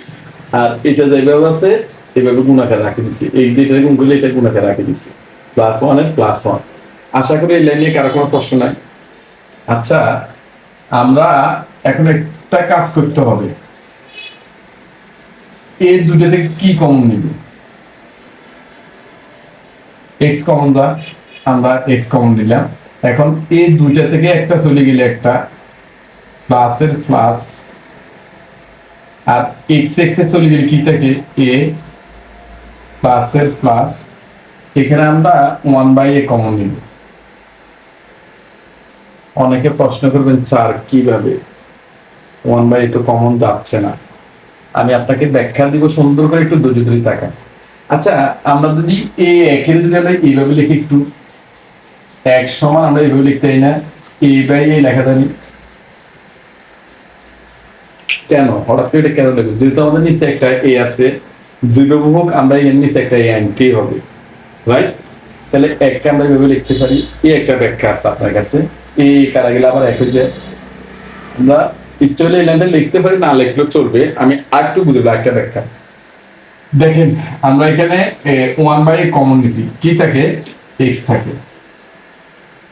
আর এটা যেভাবে আছে এভাবে গুণ আকারে রাখে দিছি, x দি এটা গুণ করলে এটা গুণ আকারে রাখে দিছি, প্লাস 1 এর প্লাস 1। আশা করি এই লাইন নিয়ে কারো কোনো প্রশ্ন নাই। আচ্ছা, আমরা এখন একটা কাজ করতে হবে, এই দুটো থেকে কি কমন নিব? x কমন দা, আমরা x কমন দিলাম। এখন এই দুইটা থেকে একটা চলে গেলে একটা প্লাসের প্লাস, আর x এ চলে গেলে কি থাকে? a প্লাসের প্লাস, এখানে আমরা 1/a কমন নিব। অনেকে প্রশ্ন করবেন স্যার কিভাবে 1/a তো কমন যাচ্ছে না। আমি আপনাকে ব্যাখ্যা দিব সুন্দর করে, একটু ধৈর্য ধরে তাকান। আচ্ছা, আমরা যদি a একের যদি আমরা এইভাবে লিখি, একটু এক সমান আমরা এইভাবে লিখতে পারি না? a/a লেখা জানি কেন? হঠাৎ করে এটা কেন লিখবো? যেহেতু আমাদের নিচে একটা a আছে, যেভাবে হোক আমরা এর নিচে একটা a আনতেই হবে, রাইট? তাহলে একটা আমরা এইভাবে লিখতে পারি। এই একটা ব্যাখ্যা আছে আপনার কাছে, a কারা গেলে আবার এক হয়ে যায়। আমরা ইচ্ছে হলে এই লাইনটা লিখতে পারি, না লিখলেও চলবে। আমি আরেকটু বুঝবো একটা ব্যাখ্যা। দেখেন, আমরা এখানে 1/a কমন নিছি, কি থাকে? x থাকে,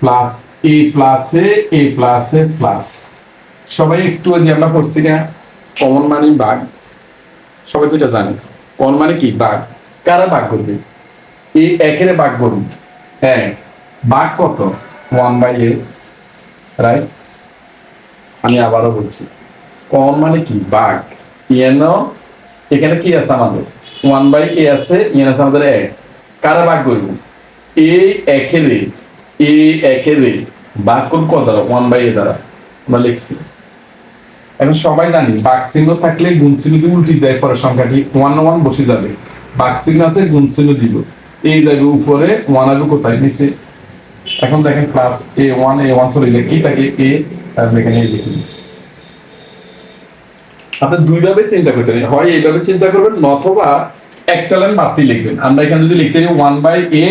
প্লাস a প্লাসে a প্লাসে প্লাস। সবাই একটু আগে আমরা পড়ছি না, কমন মানে ভাগ, সবাই তো এটা জানে। কমন মানে কি? ভাগ। কারা ভাগ করবে? এই একের ভাগ করুন, হ্যাঁ, ভাগ কত? 1/a, right? আমি আবারও বলছি, কমন মানে কি? ভাগ। এখানে কি আছে আমাদের? ওয়ান বাই এ আছে, ইয়ান আছে আমাদের এক, কারা ভাগ করব এ একের এ একের ভাগ করব কত দ্বারা, ওয়ান বাই এ দ্বারা আমরা লিখছি। এখন সবাই জানি ভাগ চিহ্ন থাকলে গুণ চিহ্ন দিয়ে উল্টে যায়, পরে সংখ্যাটি ওয়ান ওয়ান বসে যাবে, ভাগ চিহ্ন আছে গুণ চিহ্ন দিব, এই যাবে উপরে, ওয়ান আসবে কোথায় নিচে। এখন দেখেন প্লাস এ ওয়ান চলে গেলে কি থাকে এ, তারপর এখানে লিখে দিচ্ছি। আপনি দুইভাবে চিন্তা করতে পারেন, হয় এইভাবে চিন্তা করবেন অথবা একটা লাইন বাড়তি লিখবেন। আমরা এখানে যদি লিখতে যাই ওয়ান বাই এ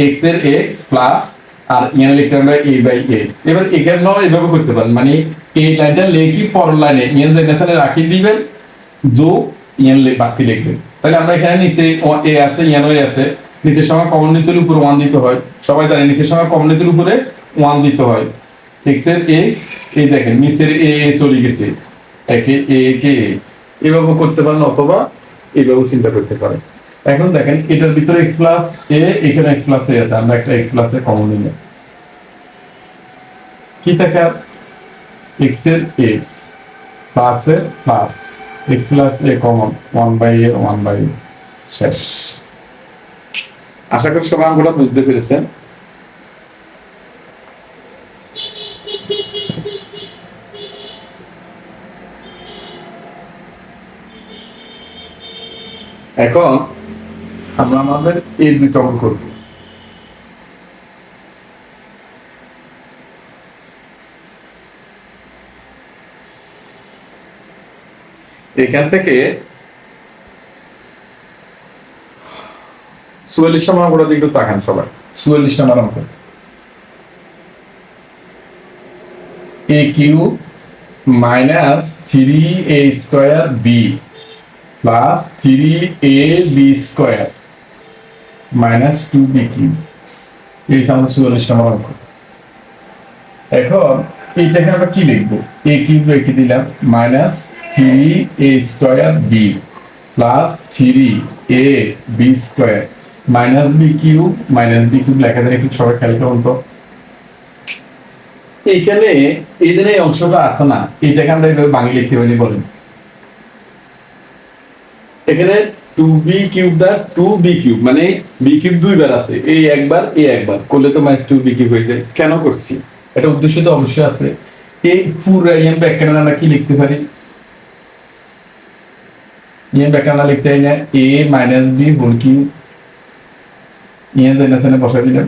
এক্স এর এক্স প্লাস, আর এখানে লিখতে আমরা এ বাই এ, এবার এখানেও এইভাবে করতে পারেন, মানে এই লাইনটা লিখি পরের লাইনে ইয়ান জেনারেশনে রাখি দিবেন, যোগ ইয়ান বাড়তি লিখবেন। তাহলে আমরা এখানে নিচে এ আছে ইয়ানও আছে, নিচের সঙ্গে কমন নিতে হলে উপরে ওয়ান দিতে হয়, সবাই জানে নিচের সঙ্গে কমন নিতে উপরে ওয়ান দিতে হয়। এক্স এর এক্স, এই দেখেন নিচের এ চলে গেছে, একে এ কে এভাবে করতে পারেন অথবা এইভাবে চিন্তা করতে পারেন। এখন দেখেন এটার ভিতরে এক্স প্লাস এ, এখানে এক্স প্লাস এ আছে, আমরা একটা এক্স প্লাস এ কমন নিলাম, কি থাকে এক্স এর এক্স প্লাস এর plus, x plus a common, one by a one by a, শেষ। আশা করি সবাই অঙ্কটা বুঝতে পেরেছেন। এখন আমরা আমাদের এই দুটো অঙ্ক করব। এখান থেকে 44 নম্বর অঙ্কটা একটু তাকান সবাই, 44 নম্বর অঙ্ক, a cube minus 3a square B plus 3ab square minus 2b cube, এই আমাদের 44 নম্বর অঙ্ক। এখন এইটাকে আমরা কি লিখবো, এ কিউব রেখে দিলাম minus 3a square B plus 3ab square minus B cube, minus B cube লেখা যায়, একটু সবাই খেয়াল করুন তো। এইখানে এই যে অংশটা আছে না, এটাকে আমরা এইভাবে ভাঙি লিখতে পারি বলেন। এখানে 2b কিউবটা 2b কিউব মানে b কিউব দুইবার আছে, এই একবার এই একবার করলে তো মাইনাস 2b কিউব হয়ে যায়। কেন করছি এটা উদ্দেশ্য তো অবশ্যই আছে। এই পুরো ইয়ান ব্যাখ্যাটা আমরা কি লিখতে পারি, ইয়ান ব্যাখ্যা লিখতে হয় না a minus b whole cube, ইয়ান জেনারেশনে বসাই দিলাম।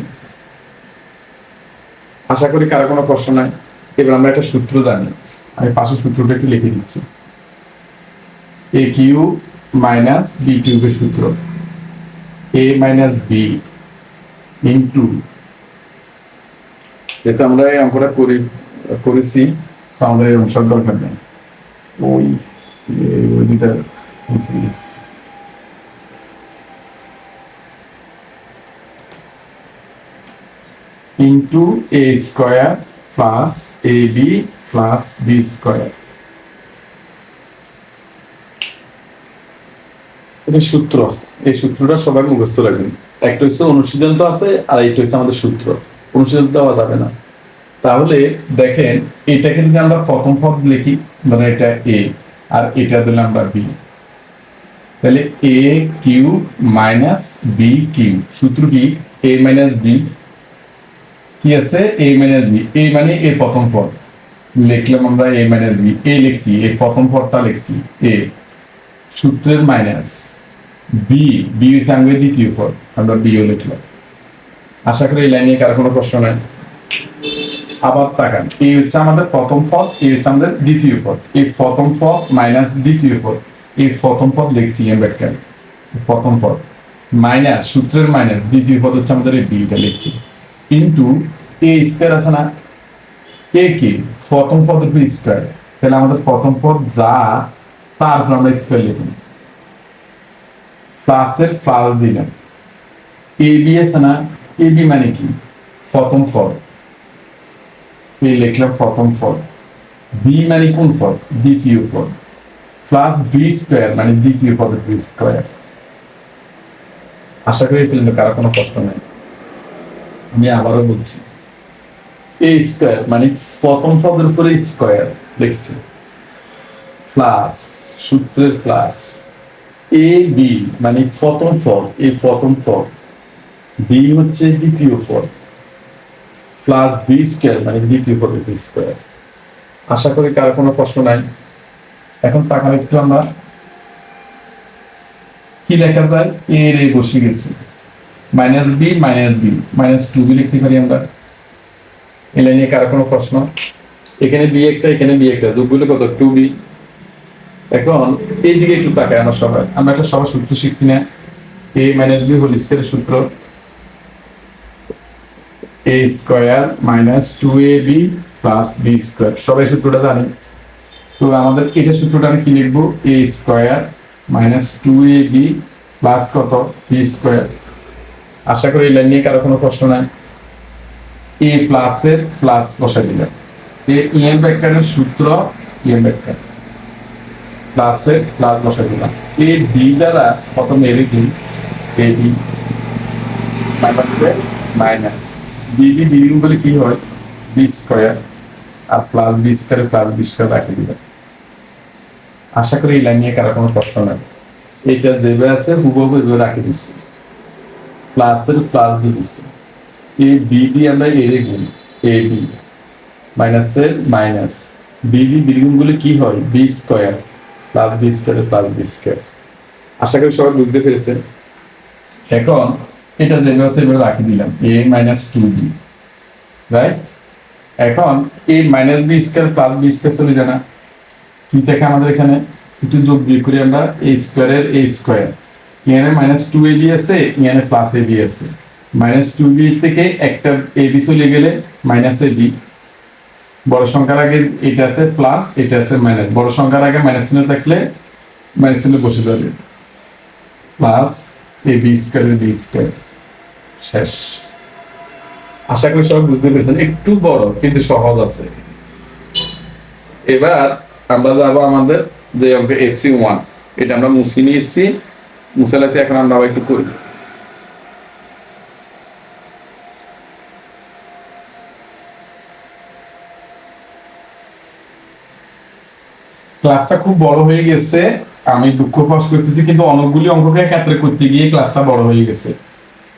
আশা করি কারো কোনো প্রশ্ন নাই। এবার আমরা একটা সূত্র জানি, আমি পাশের সূত্রটা একটু লিখে দিচ্ছি। এ কিউ মাইনাস বি কিউবের সূত্র, এ মাইনাস বি ইন্টু, যেহেতু আমরা এই অঙ্কটা করেছি আমাদের এই অংশের দরকার নেই, ওই দুইটা into A square plus A B plus b square, এটা সূত্র। এই সূত্রটা সবাই মুখস্থ রাখবেন। একটা হচ্ছে অনুসিদ্ধান্ত আছে আর এইটা হচ্ছে আমাদের সূত্র, অনুসিদ্ধান্ত দেওয়া যাবে না। তাহলে দেখেন এটাকে যদি আমরা প্রথম পদ লিখি, মানে এটা এ আর এটা দিলাম আমরা বি, তাহলে এ কিউ মাইনাস বি কিউ, সূত্র কি এ মাইনাস বি, কি আছে এ মাইনাস বি, এ মানে এ প্রথম পদ লিখলাম আমরা, এ মাইনাস বি এ লিখছি, এই প্রথম পদটা লিখছি এ, সূত্রের মাইনাস বি, বি হচ্ছে আমাদের দ্বিতীয় পদ, আমরা বিও লিখলাম। আশা করি এই লাইনে কারো কোনো প্রশ্ন নাই। আবার তাকান, এই হচ্ছে আমাদের প্রথম পদ, এই হচ্ছে আমাদের দ্বিতীয় পদ, এই প্রথম পদ মাইনাস দ্বিতীয় পদ, এই প্রথম পদ লিখছি এম ব্যাখ্যা, প্রথম পদ মাইনাস সূত্রের মাইনাস দ্বিতীয় পদ হচ্ছে আমাদের এই বিটা লিখছি, ইন্টু এ স্কয়ার আছে না, এ কি প্রথম পদের উপর স্কয়ার, তাহলে আমাদের প্রথম পদ যা তারপর আমরা স্কয়ার লিখলাম, প্লাসের প্লাস দিলাম, এ বি আছে না, এ বি মানে কি প্রথম পদ, এই লিখলাম প্রথম পদ, বি মানে কোন পদ দ্বিতীয় পদ, প্লাস বি স্কয়ার মানে দ্বিতীয় পদের বি স্কয়ার। আশা করি পর্যন্ত কারো কোনো কষ্ট নেই। আমি আবারও বলছি, এ স্কয়ার মানে প্রথম পদের উপরে স্কয়ার লিখছি, প্লাস সূত্রের প্লাস এ বি মানে প্রথম পদ, এই প্রথম পদ, বি হচ্ছে দ্বিতীয় পদ, প্লাস বি স্কয়ার মানে দ্বিতীয় পদের বি স্কয়ার। আশা করি কারো কোনো প্রশ্ন নাই। এখন তাকান একটু, আমরা কি লেখা যায়, এ রে বসে গেছি, minus B minus two B লিখতে পারি আমরা। এই লাইনে কারো কোনো প্রশ্ন? এখানে বি একটা, এখানে বি একটা, যোগগুলো কত, টু বি। এখন এই দিকে একটু তাকাই, আমরা একটা সবার সূত্র শিখছি না, এ মাইনাস বি হোল স্কয়ারের সূত্র, এ square minus two A B plus b square, সবাই সূত্রটা জানি। তো আমাদের এটা সূত্রটা আমি কি লিখবো, এ square minus two A B plus কত, বি স্কয়ার। আশা করি এই লাইন নিয়ে কারো কোনো প্রশ্ন নাই। এ প্লাসের প্লাস বসাই দিলাম, এ ইএম ভেক্টরের সূত্র, ইএম ভেক্টর প্লাসের প্লাস বসাই দিলাম, এ বি দ্বারা প্রথমে এর দিন, এ বি মাইনাসের মাইনাস, বিবি বিগুণ বলে কি হয়, বি স্কয়ার, আর plus b square plus b square রাখে দিলাম। আশা করি এই লাইন নিয়ে কারো কোনো প্রশ্ন নাই। এটা যেভাবে আছে হুবহু এভাবে রাখে দিচ্ছি, প্লাসের প্লাস দিয়ে দিচ্ছি, এ বি দিয়ে আমরা এর গুণ, এ বি মাইনাসের মাইনাস, বিবি বিগুণ বলে কি হয়, b square plus b square plus b square. আশা করি সবাই বুঝতে পেরেছেন। এখন এটা যেভাবে আছে এভাবে রাখি দিলাম, a minus two b, right. এখন a minus B square plus b square চলে যায় না, কি দেখে আমাদের এখানে একটু যোগ বিয়োগ করি আমরা, এ স্কয়ারের এ স্কয়ার, এখানে মাইনাস টু এ বি আছে, এখানে প্লাস এ বি আছে, মাইনাস টু বি থেকে একটা এ বি চলে গেলে মাইনাস এ বি, বড় সংখ্যার আগে এটা আছে প্লাস, এটা আছে মাইনাস, বড় সংখ্যার আগে মাইনাস চিহ্ন থাকলে মাইনাস চিহ্ন বসে যাবে, plus A B স্কয়ারের B square, শেষ। আশা করি সবাই বুঝতে পেরেছেন, একটু বড় কিন্তু সহজ আছে। এবার আমরা যাবো আমাদের যে অঙ্ক এফসি ওয়ান, এটা আমরা মুছে নিয়েছি, মুছে লাইছি, এখন আমরা একটু করি। ক্লাসটা খুব বড় হয়ে গেছে, আমি দুঃখ প্রকাশ করতেছি, কিন্তু অনেকগুলি অঙ্ককে ক্ষেত্রে করতে গিয়ে ক্লাসটা বড় হয়ে গেছে।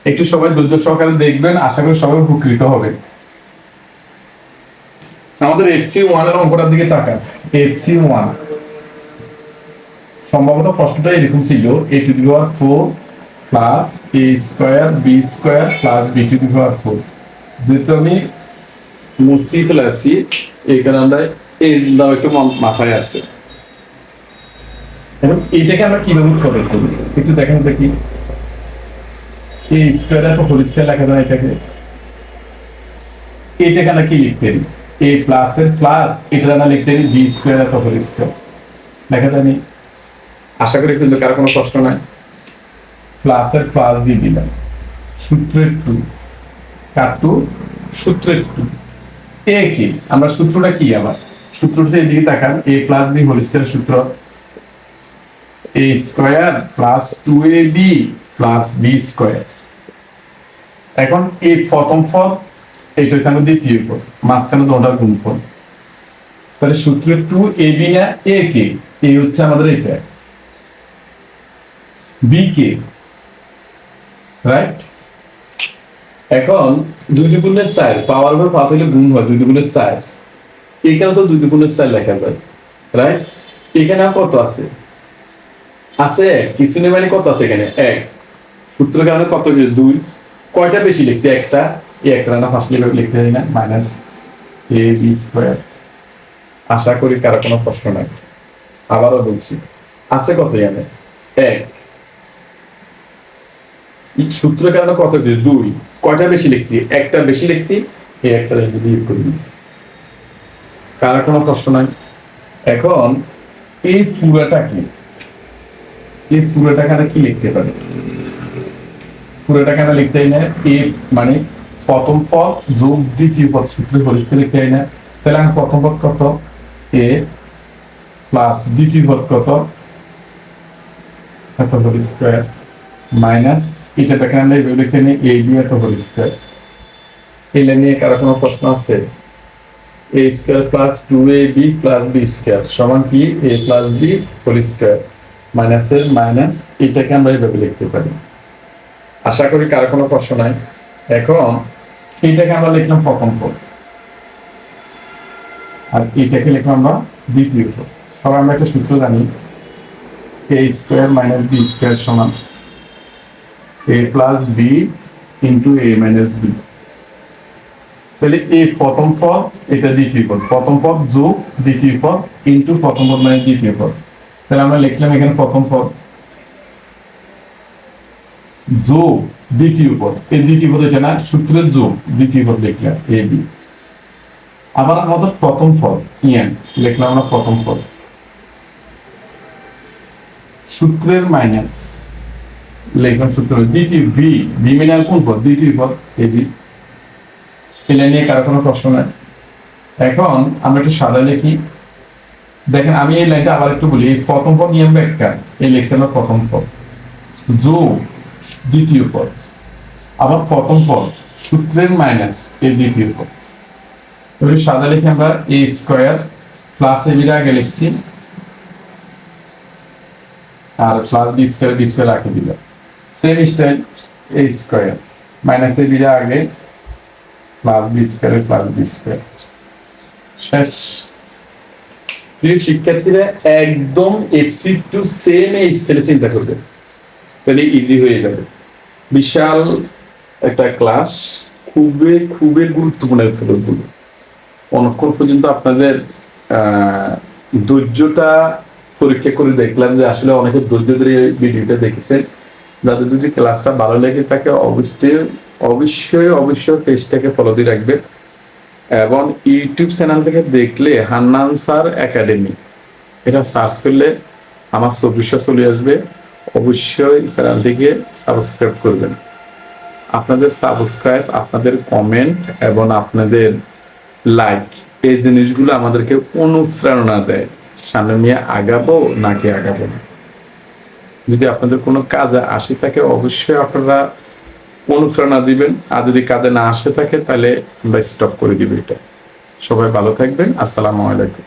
একটু সবাই ধৈর্য সহকারে দেখবেন, আশা করি সবাই উপকৃত হবে। আমাদের এফসি ওয়ান এর অঙ্কটার দিকে তাকান, এফসি ওয়ান সম্ভবত প্রশ্নটা এরকম ছিল, a to the power 4 plus a square b square plus b to the power 4। যেহেতু আমি মুছি ফেলেছি, এই কারণে আমরা এর দাও একটু মাথায় আছে। এখন এইটাকে আমরা কিভাবে উৎপাদন করব একটু দেখেন দেখি, এ স্কয়ার এত হোল স্কয়ার লেখা যায় এটাকে, এটাকে আমরা কি লিখতে পারি, এ প্লাস এর প্লাস, এটা আমরা লিখতে পারি বি স্কয়ার এত হোল স্কয়ার, লেখা যায়। আশা করি কিন্তু কারো কোনো প্রশ্ন নাই। প্লাসের প্লাস দিয়ে দিলাম, সূত্রের টু, কার টু, সূত্রের টু, এ কি, আমরা সূত্রটা কি, আবার সূত্রটা এদিকে তাকান, এ প্লাস বি হোল স্কয়ার সূত্র, এ square plus two A B plus b square. এখন এই প্রথম পদ, এটা হচ্ছে আমাদের দ্বিতীয় পদ, মাঝখানে দুটোর গুণফল, তাহলে সূত্রের টু এ বি না এ কে, এ হচ্ছে আমাদের এটা, বি কে, রাইট। এখন 2 দুগুণের 4, পাওয়ার উপর পাওয়া হলে গুণ হয়, 2 দুগুণের 4, এখানে তো 2 দুগুণের 4 লেখা যায়, রাইট। এখানে কত আছে, আছে কিছু নেই, মানে কত আছে এখানে 1, সূত্রের কারণে কত কি 2, কয়টা বেশি লিখছি, একটা, এই একটা না ফার্স্ট লিখে লিখতে যাই না, মাইনাস এ বি স্কয়ার। আশা করি কারো কোনো প্রশ্ন নাই। আবারও বলছি, আছে কত এখানে 1, সূত্রের কারণে কত হচ্ছে 2, কয়টা বেশি লিখছি, একটা বেশি লিখছি, এই একটা বিয়োগ করে দিচ্ছি। কার কোনো প্রশ্ন নাই। এখন এই পুরাটা কি, এই পুরাটাকে আমরা কি লিখতে পারি, পুরাটাকে আমরা লিখতে হয় না, এ মানে প্রথম পদ যোগ দ্বিতীয় পদ সূত্রে হরিষ্কার লিখতে হয় না, তাহলে আমি প্রথম পদ কত, এ প্লাস দ্বিতীয় পদ কত, এত হোল স্কয়ার মাইনাস, এটা দেখেন আমরা এইভাবে লিখতে নিই, এ বি এত হোল স্কয়ার। এই লাইনে কারো কোনো প্রশ্ন আছে, এ square plus two A B plus b square সমান কি, এ প্লাস বি হোল স্কয়ার। মাইনাসের মাইনাস, এটাকে আমরা এইভাবে লিখতে পারি। আশা করি কারো কোনো প্রশ্ন নাই। এখন এটাকে আমরা লিখলাম প্রথম পদ, আর এটাকে লিখলাম আমরা দ্বিতীয় পদ। সবাই আমরা একটা সূত্র জানি, এ স্কোয়ার মাইনাস বি স্কোয়ার সমান এ প্লাস বি ইন্টু এ মাইনাস বি। তাহলে এই প্রথম পদ, এটা দ্বিতীয় পদ, প্রথম পদ যোগ দ্বিতীয় পদ ইন্টু প্রথম পদ মানে দ্বিতীয় পদ। তাহলে আমরা লিখলাম এখানে প্রথম পদ যোগ দ্বিতীয় পদ, এই দ্বিতীয় পদ এটা না, সূত্রের যোগ দ্বিতীয় পদ লিখলাম এ বি। আবার আমাদের প্রথম পদ ইএন লিখলাম আমরা প্রথম পদ, সূত্রের মাইনাস লিখলাম সূত্র দ্বিতীয় বি, বি মানে কোন পদ, দ্বিতীয় পদ এ বি। এটা নিয়ে কারো কোনো প্রশ্ন নাই। এখন আমরা একটু সাদা লিখি, দেখেন আমি এই লাইনটা আবার একটু বলি, প্রথম পদ নিয়ম ব্যাখ্যা, এই লিখছি আমরা প্রথম পদ যোগ দ্বিতীয় পদ, আবার প্রথম পদ সূত্রের মাইনাস এই দ্বিতীয় পদ। এবার সাদা লিখে আমরা এ স্কোয়ার প্লাস এ বিটা আগে লিখছি, আর প্লাস বি স্কোয়ার রাখে দিলাম। সেম স্টাইল এ স্কোয়ার মাইনাস এ বিটা আগে প্লাস বি স্কোয়ার শেষ। প্রিয় শিক্ষার্থীরা একদম এফসি টু সেম এই স্টাইলে চিন্তা করবে, তাহলে ইজি হয়ে যাবে। বিশাল একটা ক্লাস, খুবই খুবই গুরুত্বপূর্ণ একটা গুলো। অনেকক্ষণ পর্যন্ত আপনাদের ধৈর্যটা পরীক্ষা করে দেখলাম যে আসলে অনেকে ধৈর্য ধরে ভিডিওটা দেখেছেন। যাদের যদি ক্লাসটা ভালো লেগে থাকে অবশ্যই পেজটাকে ফলো দিয়ে রাখবে, এবং ইউটিউব চ্যানেল থেকে দেখলে হান্নান স্যার একাডেমি এটা সার্চ করলে আমার ছবিটা চলে আসবে। অবশ্যই চ্যানেলটিকে সাবস্ক্রাইব করবেন। আপনাদের সাবস্ক্রাইব, আপনাদের কমেন্ট এবং আপনাদের লাইক, এই জিনিসগুলো আমাদেরকে অনুপ্রেরণা দেয় সামনে নিয়ে আগাবো নাকি আগাবো না। যদি আপনাদের কোনো কাজে আসে থাকে অবশ্যই আপনারা অনুপ্রেরণা দিবেন, আর যদি কাজে না আসে থাকে তাহলে আমরা স্টপ করে দিব এটা। সবাই ভালো থাকবেন। আসসালামু আলাইকুম।